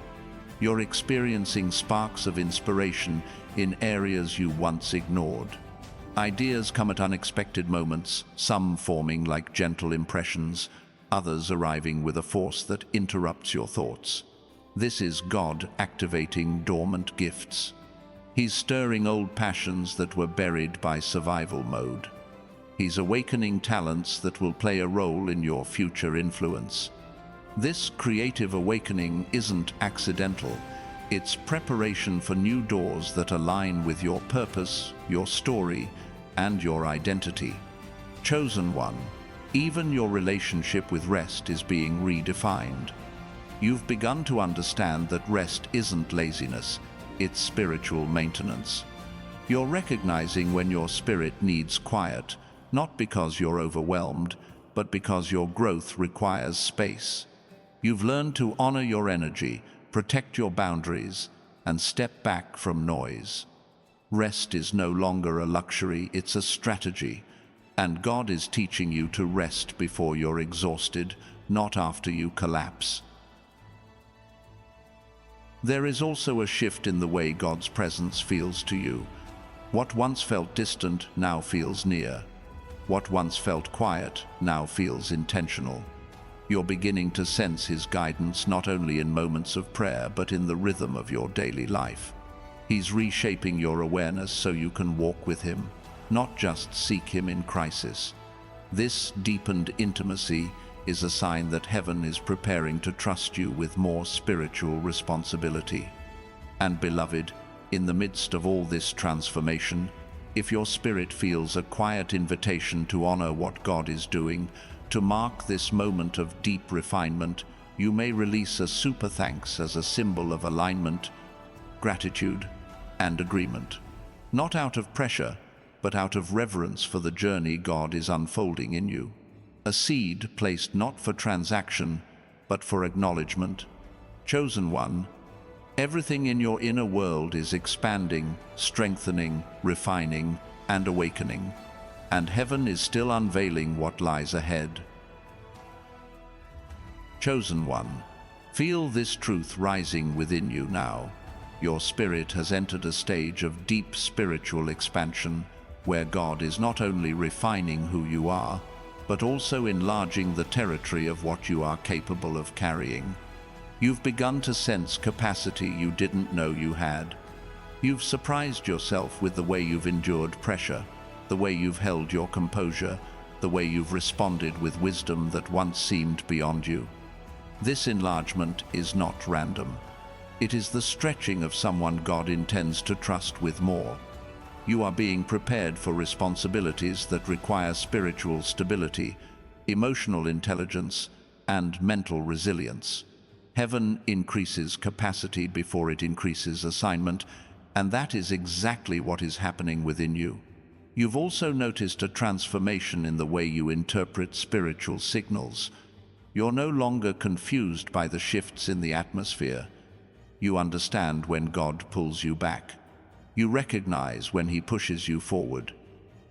You're experiencing sparks of inspiration in areas you once ignored. Ideas come at unexpected moments, some forming like gentle impressions, others arriving with a force that interrupts your thoughts. This is God activating dormant gifts. He's stirring old passions that were buried by survival mode. He's awakening talents that will play a role in your future influence. This creative awakening isn't accidental. It's preparation for new doors that align with your purpose, your story, and your identity. Chosen one, even your relationship with rest is being redefined. You've begun to understand that rest isn't laziness, it's spiritual maintenance. You're recognizing when your spirit needs quiet, not because you're overwhelmed, but because your growth requires space. You've learned to honor your energy, protect your boundaries, and step back from noise. Rest is no longer a luxury, it's a strategy. And God is teaching you to rest before you're exhausted, not after you collapse. There is also a shift in the way God's presence feels to you. What once felt distant now feels near. What once felt quiet now feels intentional. You're beginning to sense His guidance not only in moments of prayer but in the rhythm of your daily life. He's reshaping your awareness so you can walk with Him, not just seek Him in crisis. This deepened intimacy is a sign that heaven is preparing to trust you with more spiritual responsibility. And beloved, in the midst of all this transformation, if your spirit feels a quiet invitation to honor what God is doing, to mark this moment of deep refinement, you may release a super thanks as a symbol of alignment, gratitude, and agreement. Not out of pressure, but out of reverence for the journey God is unfolding in you. A seed placed not for transaction, but for acknowledgement. Chosen one, everything in your inner world is expanding, strengthening, refining, and awakening. And heaven is still unveiling what lies ahead. Chosen one, feel this truth rising within you now. Your spirit has entered a stage of deep spiritual expansion, where God is not only refining who you are, but also enlarging the territory of what you are capable of carrying. You've begun to sense capacity you didn't know you had. You've surprised yourself with the way you've endured pressure, the way you've held your composure, the way you've responded with wisdom that once seemed beyond you. This enlargement is not random. It is the stretching of someone God intends to trust with more. You are being prepared for responsibilities that require spiritual stability, emotional intelligence, and mental resilience. Heaven increases capacity before it increases assignment, and that is exactly what is happening within you. You've also noticed a transformation in the way you interpret spiritual signals. You're no longer confused by the shifts in the atmosphere. You understand when God pulls you back. You recognize when He pushes you forward.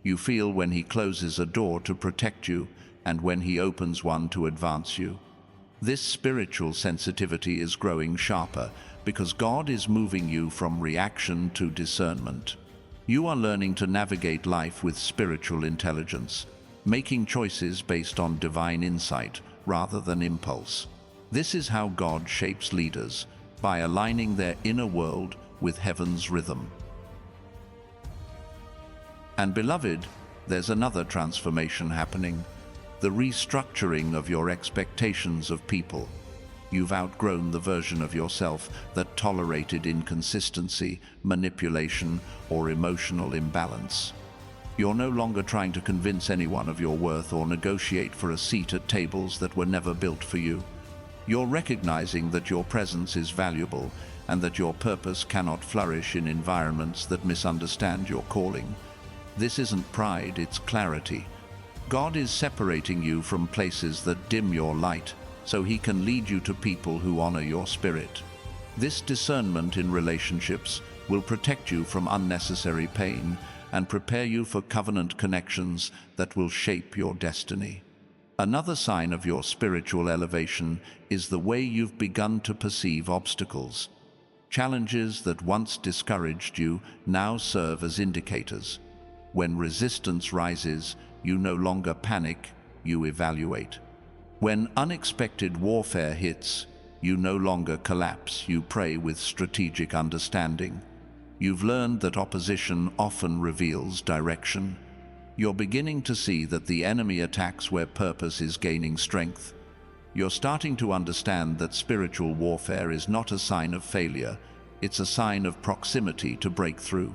You feel when He closes a door to protect you and when He opens one to advance you. This spiritual sensitivity is growing sharper because God is moving you from reaction to discernment. You are learning to navigate life with spiritual intelligence, making choices based on divine insight rather than impulse. This is how God shapes leaders, by aligning their inner world with heaven's rhythm. And beloved, there's another transformation happening, the restructuring of your expectations of people. You've outgrown the version of yourself that tolerated inconsistency, manipulation, or emotional imbalance. You're no longer trying to convince anyone of your worth or negotiate for a seat at tables that were never built for you. You're recognizing that your presence is valuable and that your purpose cannot flourish in environments that misunderstand your calling. This isn't pride, it's clarity. God is separating you from places that dim your light, so He can lead you to people who honor your spirit. This discernment in relationships will protect you from unnecessary pain and prepare you for covenant connections that will shape your destiny. Another sign of your spiritual elevation is the way you've begun to perceive obstacles. Challenges that once discouraged you now serve as indicators. When resistance rises, you no longer panic, you evaluate. When unexpected warfare hits, you no longer collapse, you pray with strategic understanding. You've learned that opposition often reveals direction. You're beginning to see that the enemy attacks where purpose is gaining strength. You're starting to understand that spiritual warfare is not a sign of failure, it's a sign of proximity to breakthrough.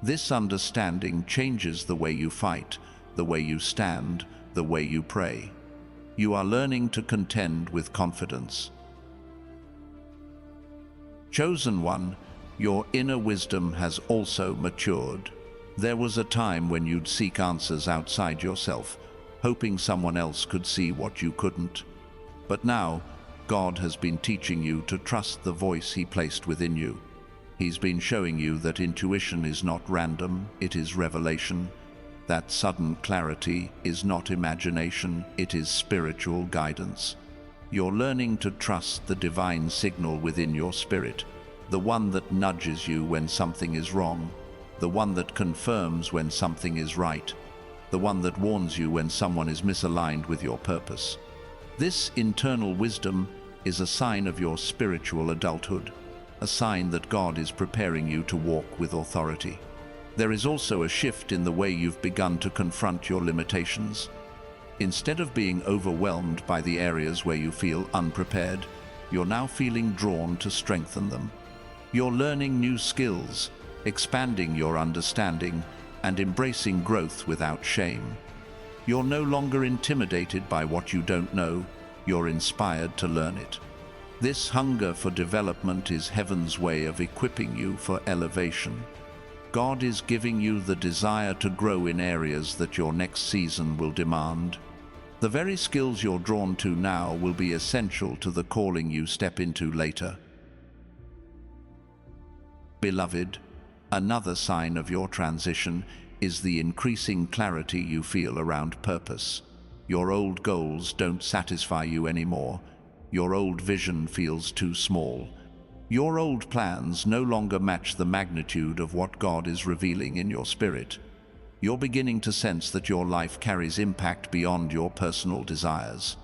This understanding changes the way you fight, the way you stand, the way you pray. You are learning to contend with confidence. Chosen one, your inner wisdom has also matured. There was a time when you'd seek answers outside yourself, hoping someone else could see what you couldn't. But now, God has been teaching you to trust the voice He placed within you. He's been showing you that intuition is not random, it is revelation. That sudden clarity is not imagination, it is spiritual guidance. You're learning to trust the divine signal within your spirit, the one that nudges you when something is wrong, the one that confirms when something is right, the one that warns you when someone is misaligned with your purpose. This internal wisdom is a sign of your spiritual adulthood, a sign that God is preparing you to walk with authority. There is also a shift in the way you've begun to confront your limitations. Instead of being overwhelmed by the areas where you feel unprepared, you're now feeling drawn to strengthen them. You're learning new skills, expanding your understanding, and embracing growth without shame. You're no longer intimidated by what you don't know, you're inspired to learn it. This hunger for development is heaven's way of equipping you for elevation. God is giving you the desire to grow in areas that your next season will demand. The very skills you're drawn to now will be essential to the calling you step into later. Beloved, another sign of your transition is the increasing clarity you feel around purpose. Your old goals don't satisfy you anymore. Your old vision feels too small. Your old plans no longer match the magnitude of what God is revealing in your spirit. You're beginning to sense that your life carries impact beyond your personal desires.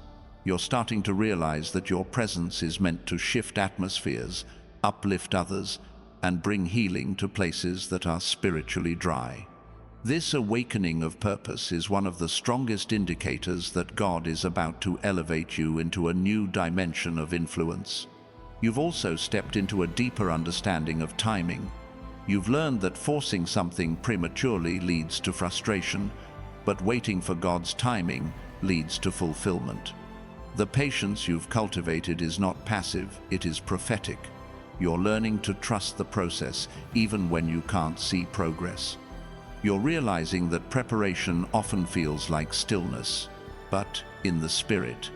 You're starting to realize that your presence is meant to shift atmospheres, uplift others, and bring healing to places that are spiritually dry. This awakening of purpose is one of the strongest indicators that God is about to elevate you into a new dimension of influence. You've also stepped into a deeper understanding of timing. You've learned that forcing something prematurely leads to frustration, but waiting for God's timing leads to fulfillment. The patience you've cultivated is not passive, it is prophetic. You're learning to trust the process even when you can't see progress. You're realizing that preparation often feels like stillness, but in the spirit,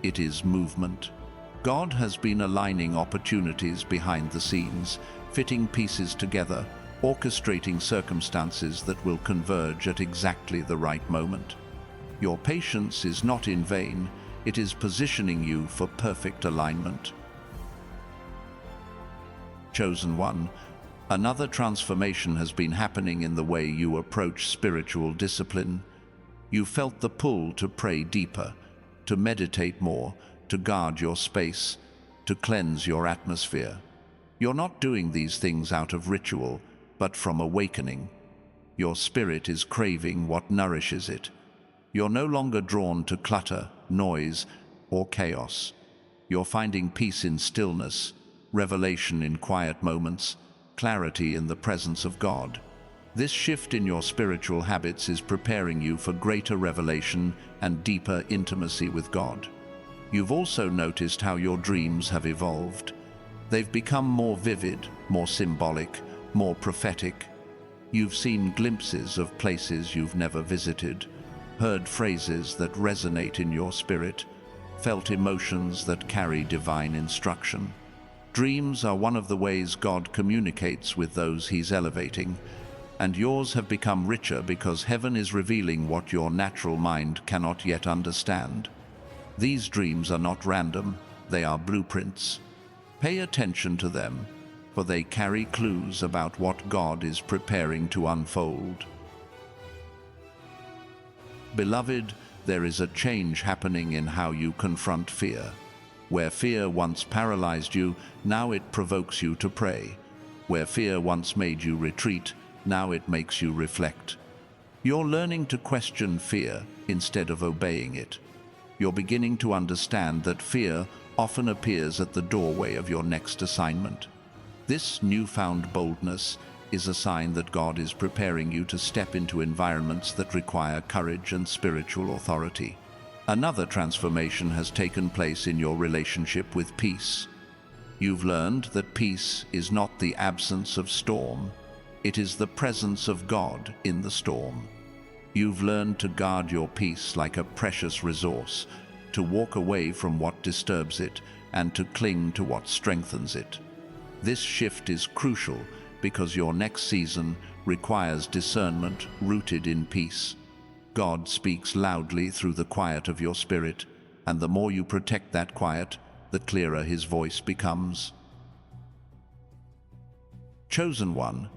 it is movement. God has been aligning opportunities behind the scenes, fitting pieces together, orchestrating circumstances that will converge at exactly the right moment. Your patience is not in vain, it is positioning you for perfect alignment. Chosen one, another transformation has been happening in the way you approach spiritual discipline. You felt the pull to pray deeper, to meditate more, to guard your space, to cleanse your atmosphere. You're not doing these things out of ritual, but from awakening. Your spirit is craving what nourishes it. You're no longer drawn to clutter, noise, or chaos. You're finding peace in stillness, revelation in quiet moments, clarity in the presence of God. This shift in your spiritual habits is preparing you for greater revelation and deeper intimacy with God. You've also noticed how your dreams have evolved. They've become more vivid, more symbolic, more prophetic. You've seen glimpses of places you've never visited, heard phrases that resonate in your spirit, felt emotions that carry divine instruction. Dreams are one of the ways God communicates with those He's elevating, and yours have become richer because heaven is revealing what your natural mind cannot yet understand. These dreams are not random, they are blueprints. Pay attention to them, for they carry clues about what God is preparing to unfold. Beloved, there is a change happening in how you confront fear. Where fear once paralyzed you, now it provokes you to pray. Where fear once made you retreat, now it makes you reflect. You're learning to question fear instead of obeying it. You're beginning to understand that fear often appears at the doorway of your next assignment. This newfound boldness is a sign that God is preparing you to step into environments that require courage and spiritual authority. Another transformation has taken place in your relationship with peace. You've learned that peace is not the absence of storm, it is the presence of God in the storm. You've learned to guard your peace like a precious resource, to walk away from what disturbs it and to cling to what strengthens it. This shift is crucial because your next season requires discernment rooted in peace. God speaks loudly through the quiet of your spirit, and the more you protect that quiet, the clearer His voice becomes. Chosen one,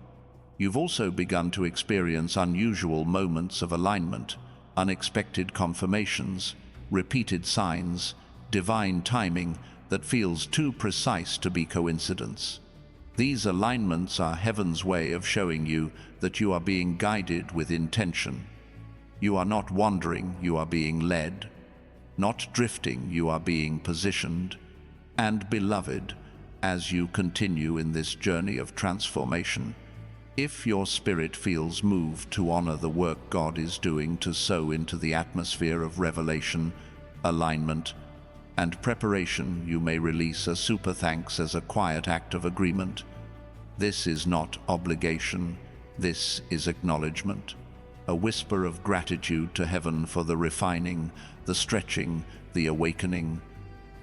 you've also begun to experience unusual moments of alignment, unexpected confirmations, repeated signs, divine timing that feels too precise to be coincidence. These alignments are heaven's way of showing you that you are being guided with intention. You are not wandering, you are being led. Not drifting, you are being positioned. And beloved, as you continue in this journey of transformation, if your spirit feels moved to honor the work God is doing to sow into the atmosphere of revelation, alignment, and preparation, you may release a super thanks as a quiet act of agreement. This is not obligation, this is acknowledgement, a whisper of gratitude to heaven for the refining, the stretching, the awakening.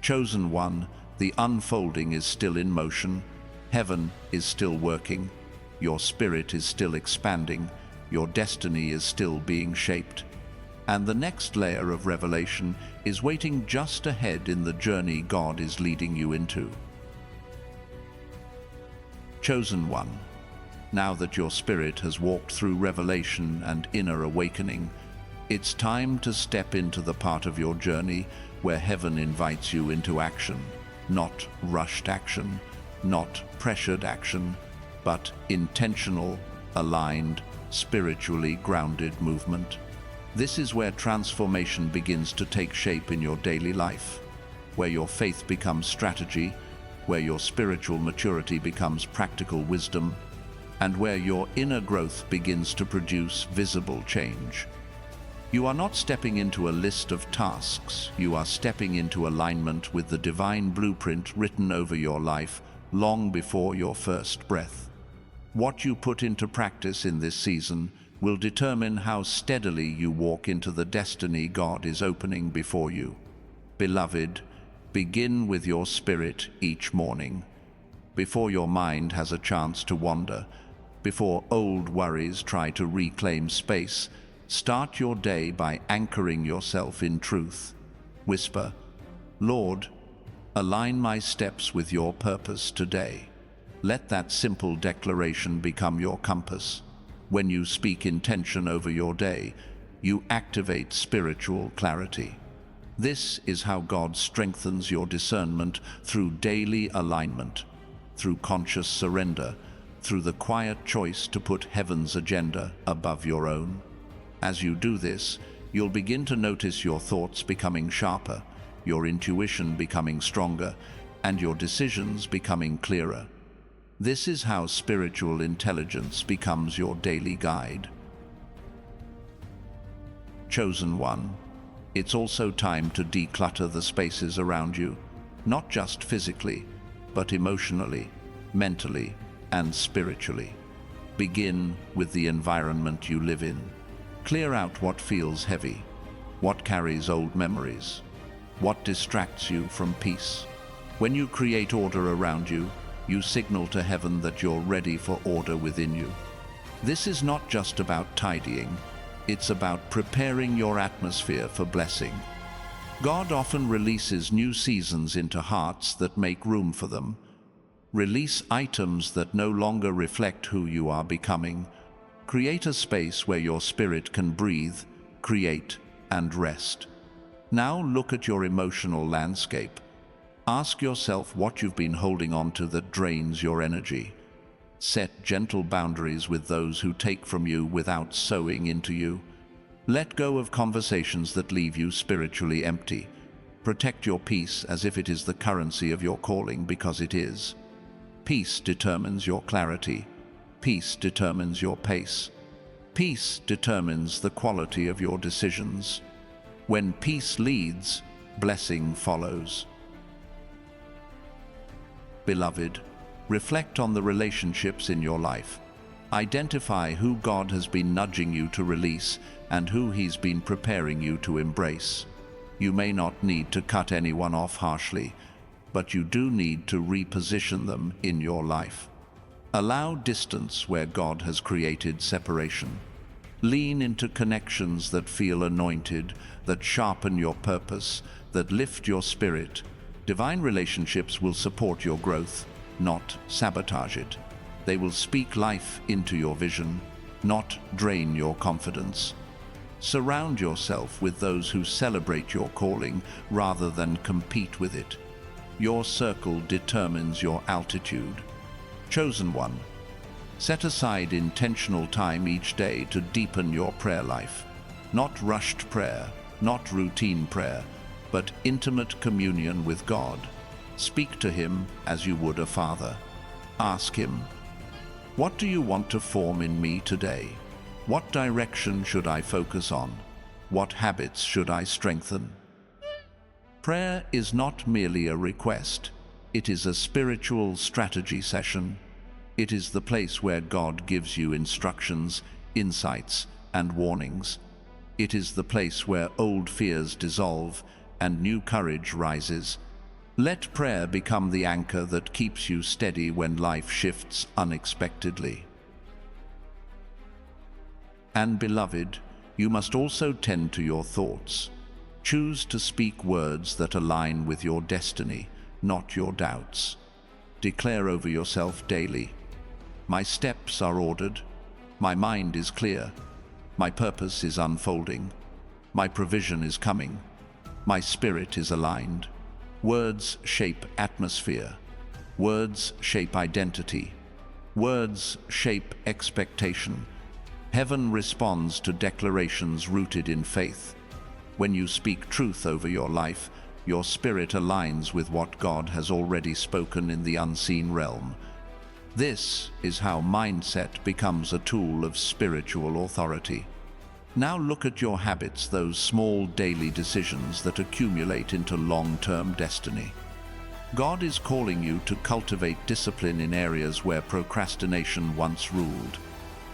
Chosen one, the unfolding is still in motion, heaven is still working, your spirit is still expanding, your destiny is still being shaped. And the next layer of revelation is waiting just ahead in the journey God is leading you into. Chosen one, now that your spirit has walked through revelation and inner awakening, it's time to step into the part of your journey where heaven invites you into action, not rushed action, not pressured action, but intentional, aligned, spiritually grounded movement. This is where transformation begins to take shape in your daily life, where your faith becomes strategy, where your spiritual maturity becomes practical wisdom, and where your inner growth begins to produce visible change. You are not stepping into a list of tasks, you are stepping into alignment with the divine blueprint written over your life long before your first breath. What you put into practice in this season will determine how steadily you walk into the destiny God is opening before you. Beloved, begin with your spirit each morning. Before your mind has a chance to wander, before old worries try to reclaim space, start your day by anchoring yourself in truth. Whisper, Lord, align my steps with your purpose today. Let that simple declaration become your compass. When you speak intention over your day, you activate spiritual clarity. This is how God strengthens your discernment through daily alignment, through conscious surrender, through the quiet choice to put heaven's agenda above your own. As you do this, you'll begin to notice your thoughts becoming sharper, your intuition becoming stronger, and your decisions becoming clearer. This is how spiritual intelligence becomes your daily guide. Chosen one, it's also time to declutter the spaces around you, not just physically, but emotionally, mentally, and spiritually. Begin with the environment you live in. Clear out what feels heavy, what carries old memories, what distracts you from peace. When you create order around you, you signal to heaven that you're ready for order within you. This is not just about tidying, it's about preparing your atmosphere for blessing. God often releases new seasons into hearts that make room for them. Release items that no longer reflect who you are becoming. Create a space where your spirit can breathe, create, and rest. Now look at your emotional landscape. Ask yourself what you've been holding on to that drains your energy. Set gentle boundaries with those who take from you without sowing into you. Let go of conversations that leave you spiritually empty. Protect your peace as if it is the currency of your calling, because it is. Peace determines your clarity. Peace determines your pace. Peace determines the quality of your decisions. When peace leads, blessing follows. Beloved, reflect on the relationships in your life. Identify who God has been nudging you to release and who He's been preparing you to embrace. You may not need to cut anyone off harshly, but you do need to reposition them in your life. Allow distance where God has created separation. Lean into connections that feel anointed, that sharpen your purpose, that lift your spirit. Divine relationships will support your growth, not sabotage it. They will speak life into your vision, not drain your confidence. Surround yourself with those who celebrate your calling rather than compete with it. Your circle determines your altitude. Chosen one, set aside intentional time each day to deepen your prayer life. Not rushed prayer, not routine prayer, but intimate communion with God. Speak to Him as you would a father. Ask Him, "What do you want to form in me today? What direction should I focus on? What habits should I strengthen?" Prayer is not merely a request. It is a spiritual strategy session. It is the place where God gives you instructions, insights, and warnings. It is the place where old fears dissolve and new courage rises. Let prayer become the anchor that keeps you steady when life shifts unexpectedly. And beloved, you must also tend to your thoughts. Choose to speak words that align with your destiny, not your doubts. Declare over yourself daily, "My steps are ordered, my mind is clear, my purpose is unfolding, my provision is coming, my spirit is aligned." Words shape atmosphere. Words shape identity. Words shape expectation. Heaven responds to declarations rooted in faith. When you speak truth over your life, your spirit aligns with what God has already spoken in the unseen realm. This is how mindset becomes a tool of spiritual authority. Now look at your habits, those small daily decisions that accumulate into long-term destiny. God is calling you to cultivate discipline in areas where procrastination once ruled.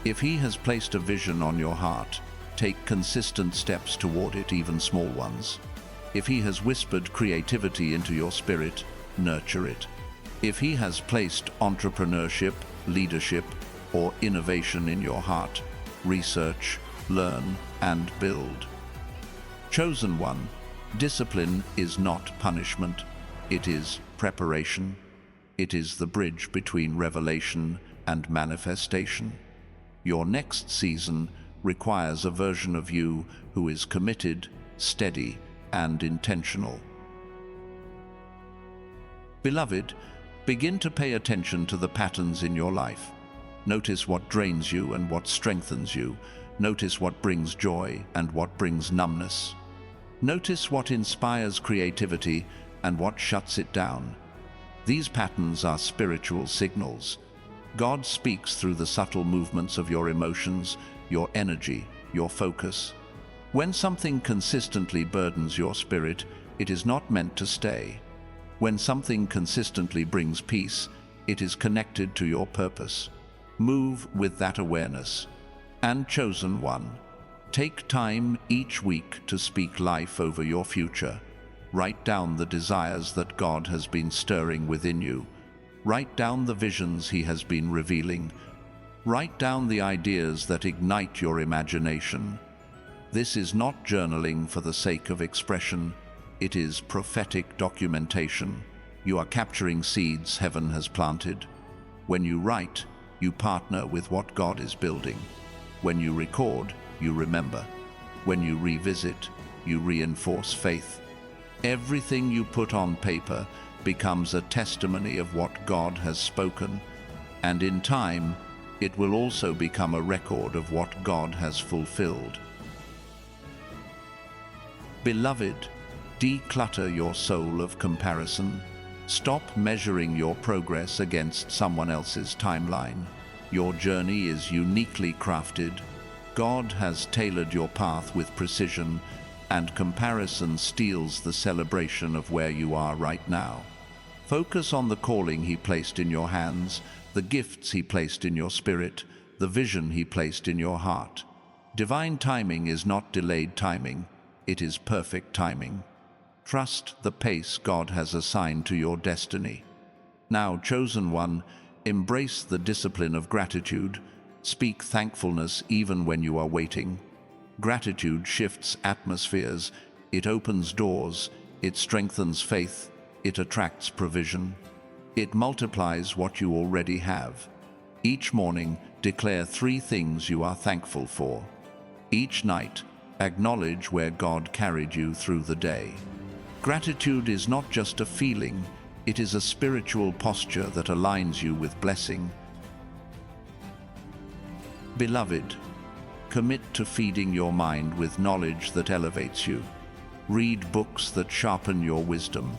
If He has placed a vision on your heart, take consistent steps toward it, even small ones. If He has whispered creativity into your spirit, nurture it. If He has placed entrepreneurship, leadership, or innovation in your heart, research, learn, and build. Chosen one, discipline is not punishment. It is preparation. It is the bridge between revelation and manifestation. Your next season requires a version of you who is committed, steady, and intentional. Beloved, begin to pay attention to the patterns in your life. Notice what drains you and what strengthens you. Notice what brings joy and what brings numbness. Notice what inspires creativity and what shuts it down. These patterns are spiritual signals. God speaks through the subtle movements of your emotions, your energy, your focus. When something consistently burdens your spirit, it is not meant to stay. When something consistently brings peace, it is connected to your purpose. Move with that awareness. And chosen one, take time each week to speak life over your future. Write down the desires that God has been stirring within you. Write down the visions He has been revealing. Write down the ideas that ignite your imagination. This is not journaling for the sake of expression. It is prophetic documentation. You are capturing seeds heaven has planted. When you write, you partner with what God is building. When you record, you remember. When you revisit, you reinforce faith. Everything you put on paper becomes a testimony of what God has spoken, and in time, it will also become a record of what God has fulfilled. Beloved, declutter your soul of comparison. Stop measuring your progress against someone else's timeline. Your journey is uniquely crafted. God has tailored your path with precision, and comparison steals the celebration of where you are right now. Focus on the calling He placed in your hands, the gifts He placed in your spirit, the vision He placed in your heart. Divine timing is not delayed timing, it is perfect timing. Trust the pace God has assigned to your destiny. Now, chosen one, embrace the discipline of gratitude. Speak thankfulness even when you are waiting. Gratitude shifts atmospheres, it opens doors, it strengthens faith, it attracts provision. It multiplies what you already have. Each morning, declare 3 things you are thankful for. Each night, acknowledge where God carried you through the day. Gratitude is not just a feeling, it is a spiritual posture that aligns you with blessing. Beloved, commit to feeding your mind with knowledge that elevates you. Read books that sharpen your wisdom.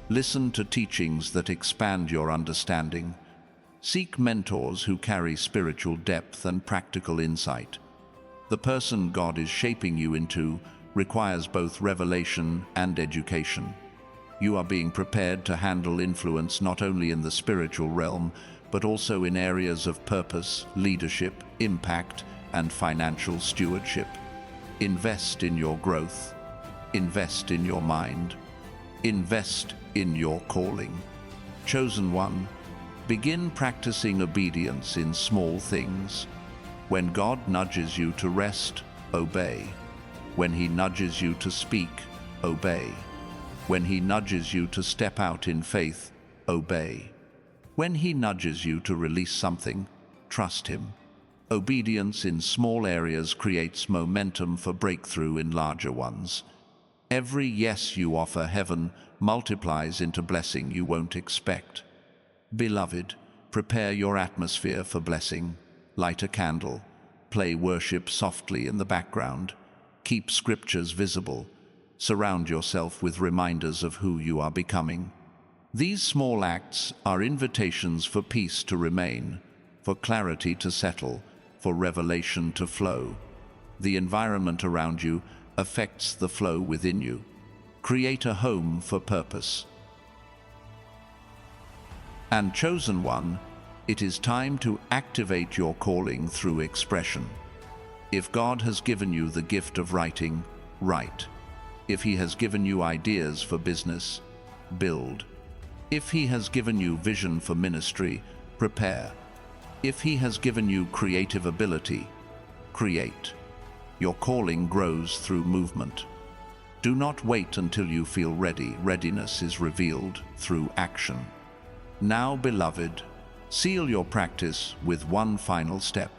Listen to teachings that expand your understanding. Seek mentors who carry spiritual depth and practical insight. The person God is shaping you into requires both revelation and education. You are being prepared to handle influence not only in the spiritual realm, but also in areas of purpose, leadership, impact, and financial stewardship. Invest in your growth. Invest in your mind. Invest in your calling. Chosen one, begin practicing obedience in small things. When God nudges you to rest, obey. When He nudges you to speak, obey. When He nudges you to step out in faith, obey. When He nudges you to release something, trust Him. Obedience in small areas creates momentum for breakthrough in larger ones. Every yes you offer heaven multiplies into blessing you won't expect. Beloved, prepare your atmosphere for blessing. Light a candle. Play worship softly in the background. Keep scriptures visible. Surround yourself with reminders of who you are becoming. These small acts are invitations for peace to remain, for clarity to settle, for revelation to flow. The environment around you affects the flow within you. Create a home for purpose. And chosen one, it is time to activate your calling through expression. If God has given you the gift of writing, write. If He has given you ideas for business, build. If He has given you vision for ministry, prepare. If He has given you creative ability, create. Your calling grows through movement. Do not wait until you feel ready. Readiness is revealed through action. Now, beloved, seal your practice with one final step.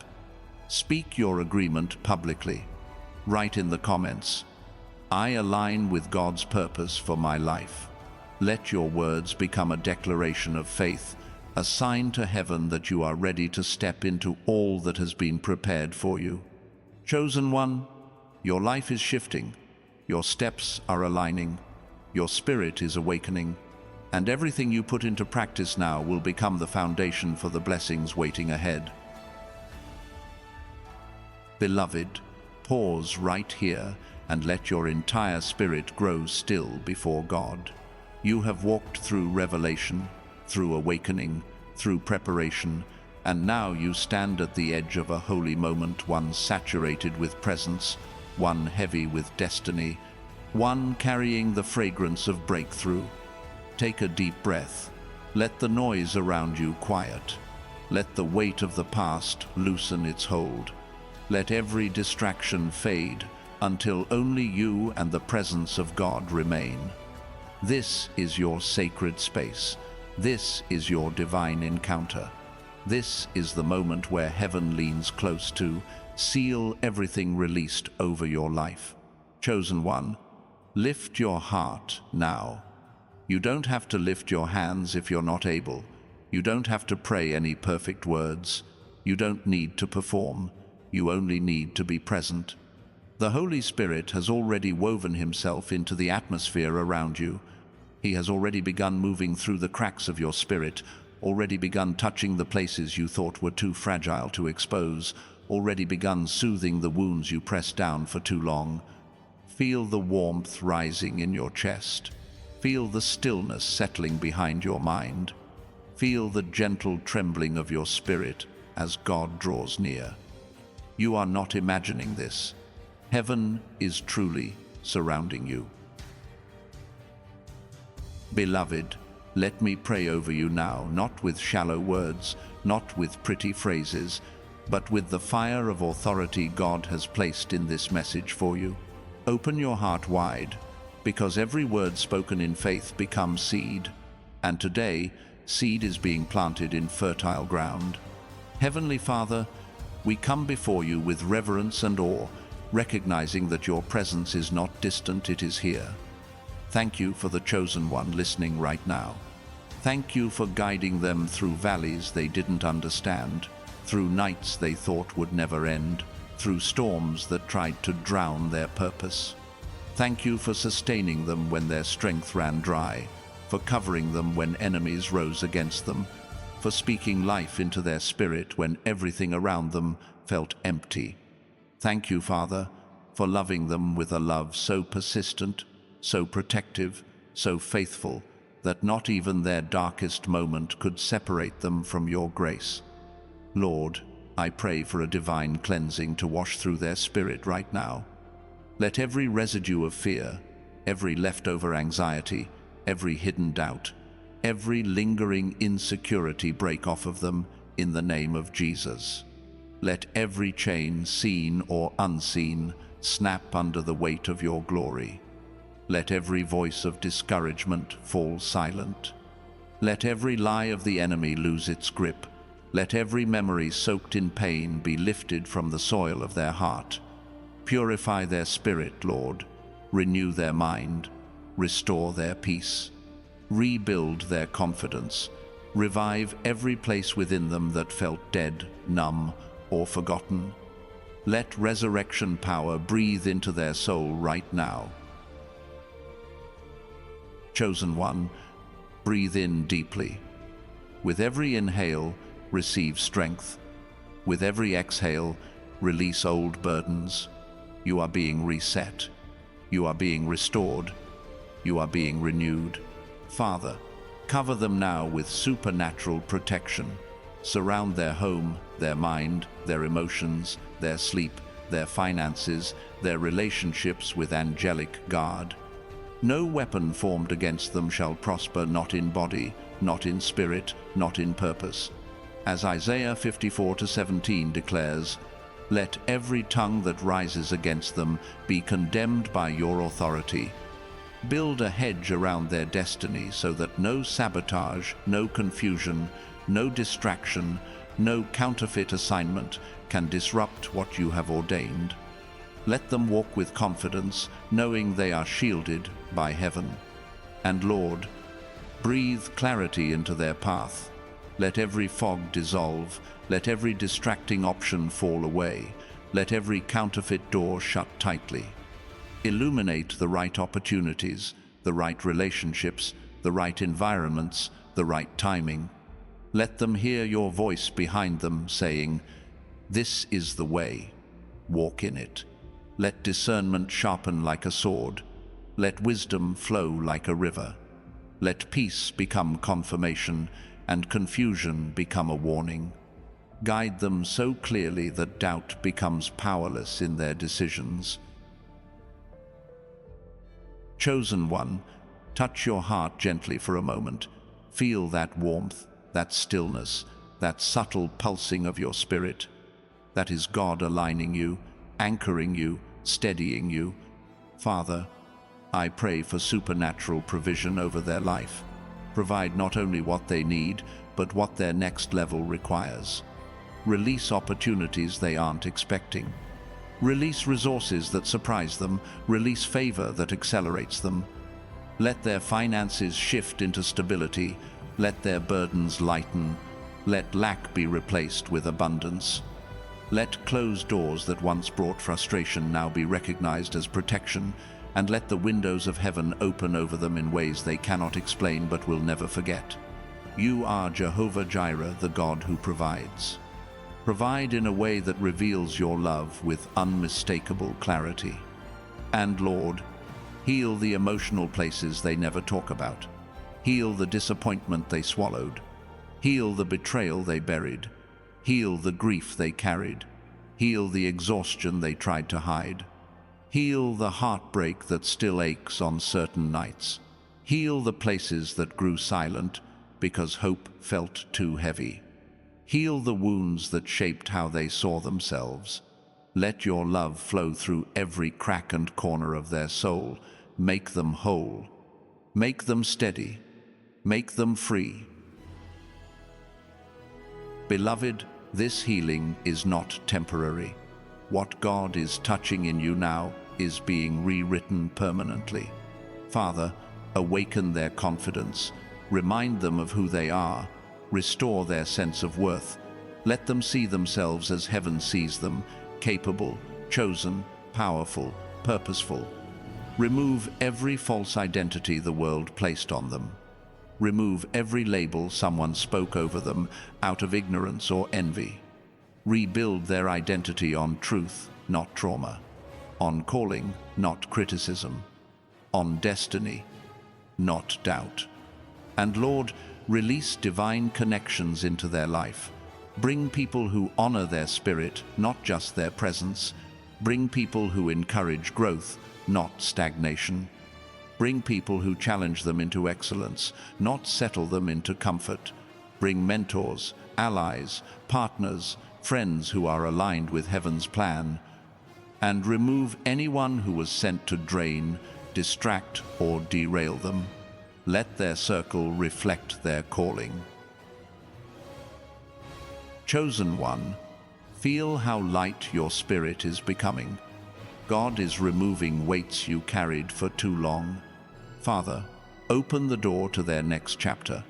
Speak your agreement publicly. Write in the comments, "I align with God's purpose for my life." Let your words become a declaration of faith, a sign to heaven that you are ready to step into all that has been prepared for you. Chosen one, your life is shifting, your steps are aligning, your spirit is awakening, and everything you put into practice now will become the foundation for the blessings waiting ahead. Beloved, pause right here and let your entire spirit grow still before God. You have walked through revelation, through awakening, through preparation, and now you stand at the edge of a holy moment, one saturated with presence, one heavy with destiny, one carrying the fragrance of breakthrough. Take a deep breath. Let the noise around you quiet. Let the weight of the past loosen its hold. Let every distraction fade until only you and the presence of God remain. This is your sacred space. This is your divine encounter. This is the moment where heaven leans close to seal everything released over your life. Chosen one, lift your heart now. You don't have to lift your hands if you're not able. You don't have to pray any perfect words. You don't need to perform. You only need to be present. The Holy Spirit has already woven himself into the atmosphere around you. He has already begun moving through the cracks of your spirit, already begun touching the places you thought were too fragile to expose, already begun soothing the wounds you pressed down for too long. Feel the warmth rising in your chest. Feel the stillness settling behind your mind. Feel the gentle trembling of your spirit as God draws near. You are not imagining this. Heaven is truly surrounding you. Beloved, let me pray over you now, not with shallow words, not with pretty phrases, but with the fire of authority God has placed in this message for you. Open your heart wide, because every word spoken in faith becomes seed, and today, seed is being planted in fertile ground. Heavenly Father, we come before you with reverence and awe, recognizing that your presence is not distant, it is here. Thank you for the chosen one listening right now. Thank you for guiding them through valleys they didn't understand, through nights they thought would never end, through storms that tried to drown their purpose. Thank you for sustaining them when their strength ran dry, for covering them when enemies rose against them, for speaking life into their spirit when everything around them felt empty. Thank you, Father, for loving them with a love so persistent, so protective, so faithful, that not even their darkest moment could separate them from your grace. Lord, I pray for a divine cleansing to wash through their spirit right now. Let every residue of fear, every leftover anxiety, every hidden doubt, every lingering insecurity break off of them in the name of Jesus. Let every chain, seen or unseen, snap under the weight of your glory. Let every voice of discouragement fall silent. Let every lie of the enemy lose its grip. Let every memory soaked in pain be lifted from the soil of their heart. Purify their spirit, Lord. Renew their mind. Restore their peace. Rebuild their confidence. Revive every place within them that felt dead, numb, or forgotten. Let resurrection power breathe into their soul right now. Chosen one, breathe in deeply. With every inhale, receive strength. With every exhale, release old burdens. You are being reset. You are being restored. You are being renewed. Father, cover them now with supernatural protection. Surround their home, their mind, their emotions, their sleep, their finances, their relationships with angelic guard. No weapon formed against them shall prosper, not in body, not in spirit, not in purpose. As Isaiah 54:17 declares, let every tongue that rises against them be condemned by your authority. Build a hedge around their destiny so that no sabotage, no confusion, no distraction, no counterfeit assignment can disrupt what you have ordained. Let them walk with confidence, knowing they are shielded by heaven. And Lord, breathe clarity into their path. Let every fog dissolve. Let every distracting option fall away. Let every counterfeit door shut tightly. Illuminate the right opportunities, the right relationships, the right environments, the right timing. Let them hear your voice behind them saying, "This is the way. Walk in it." Let discernment sharpen like a sword. Let wisdom flow like a river. Let peace become confirmation and confusion become a warning. Guide them so clearly that doubt becomes powerless in their decisions. Chosen One, touch your heart gently for a moment. Feel that warmth, that stillness, that subtle pulsing of your spirit. That is God aligning you, anchoring you, steadying you. Father, I pray for supernatural provision over their life. Provide not only what they need, but what their next level requires. Release opportunities they aren't expecting. Release resources that surprise them. Release favor that accelerates them. Let their finances shift into stability. Let their burdens lighten. Let lack be replaced with abundance. Let closed doors that once brought frustration now be recognized as protection, and let the windows of heaven open over them in ways they cannot explain but will never forget. You are Jehovah Jireh, the God who provides. Provide in a way that reveals your love with unmistakable clarity. And Lord, heal the emotional places they never talk about. Heal the disappointment they swallowed. Heal the betrayal they buried. Heal the grief they carried. Heal the exhaustion they tried to hide. Heal the heartbreak that still aches on certain nights. Heal the places that grew silent because hope felt too heavy. Heal the wounds that shaped how they saw themselves. Let your love flow through every crack and corner of their soul. Make them whole. Make them steady. Make them free. Beloved, this healing is not temporary. What God is touching in you now is being rewritten permanently. Father, awaken their confidence. Remind them of who they are. Restore their sense of worth. Let them see themselves as heaven sees them, capable, chosen, powerful, purposeful. Remove every false identity the world placed on them. Remove every label someone spoke over them out of ignorance or envy. Rebuild their identity on truth, not trauma. On calling, not criticism. On destiny, not doubt. And Lord, release divine connections into their life. Bring people who honor their spirit, not just their presence. Bring people who encourage growth, not stagnation. Bring people who challenge them into excellence, not settle them into comfort. Bring mentors, allies, partners, friends who are aligned with heaven's plan. And remove anyone who was sent to drain, distract, or derail them. Let their circle reflect their calling. Chosen One, feel how light your spirit is becoming. God is removing weights you carried for too long. Father, open the door to their next chapter.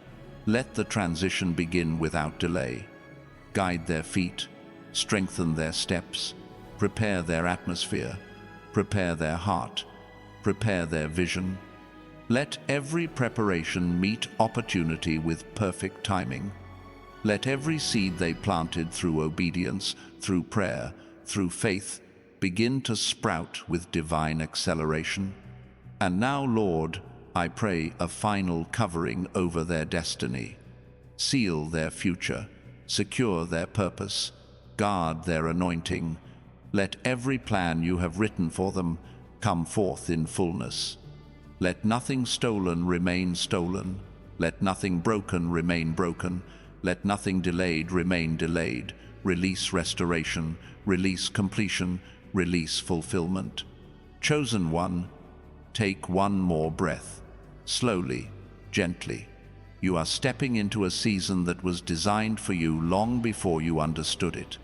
Let the transition begin without delay. Guide their feet, strengthen their steps, prepare their atmosphere, prepare their heart, prepare their vision. Let every preparation meet opportunity with perfect timing. Let every seed they planted through obedience, through prayer, through faith, begin to sprout with divine acceleration. And now, Lord, I pray a final covering over their destiny. Seal their future, secure their purpose, guard their anointing. Let every plan you have written for them come forth in fullness. Let nothing stolen remain stolen. Let nothing broken remain broken. Let nothing delayed remain delayed. Release restoration, release completion, release fulfillment. Chosen One, take one more breath. Slowly, gently. You are stepping into a season that was designed for you long before you understood it.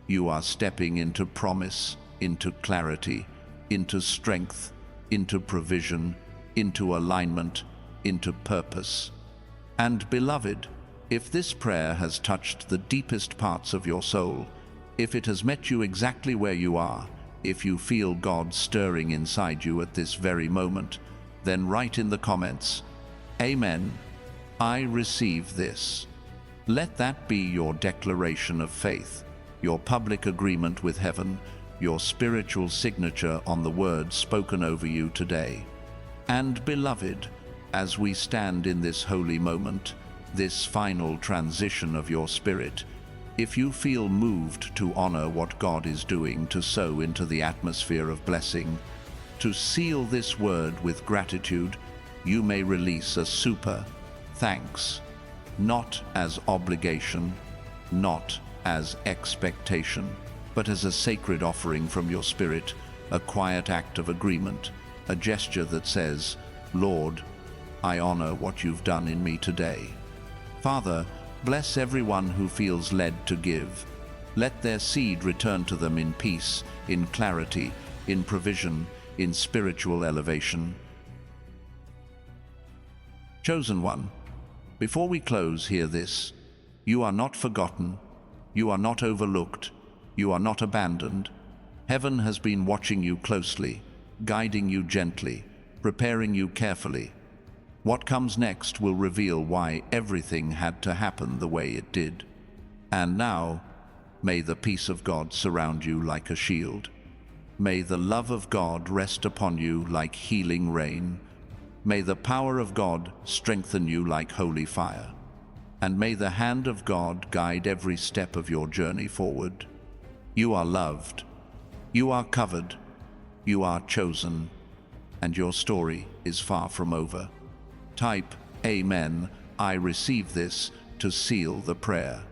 You are stepping into promise, into clarity, into strength, into provision, into alignment, into purpose. And beloved, if this prayer has touched the deepest parts of your soul, if it has met you exactly where you are, if you feel God stirring inside you at this very moment, then write in the comments, Amen, I receive this. Let that be your declaration of faith, your public agreement with heaven, your spiritual signature on the words spoken over you today. And beloved, As we stand in this holy moment, this final transition of your spirit, if you feel moved to honor what God is doing, to sow into the atmosphere of blessing, to seal this word with gratitude, you may release a super thanks, not as obligation, not as expectation, but as a sacred offering from your spirit, a quiet act of agreement, a gesture that says, Lord, I honor what you've done in me today. Father, bless everyone who feels led to give. Let their seed return to them in peace, in clarity, in provision, in spiritual elevation. Chosen one, before we close, hear this. You are not forgotten. You are not overlooked. You are not abandoned. Heaven has been watching you closely, guiding you gently, preparing you carefully. What comes next will reveal why everything had to happen the way it did. And now, may the peace of God surround you like a shield. May the love of God rest upon you like healing rain. May the power of God strengthen you like holy fire. And may the hand of God guide every step of your journey forward. You are loved. You are covered. You are chosen. And your story is far from over. Type, Amen, I receive this, to seal the prayer.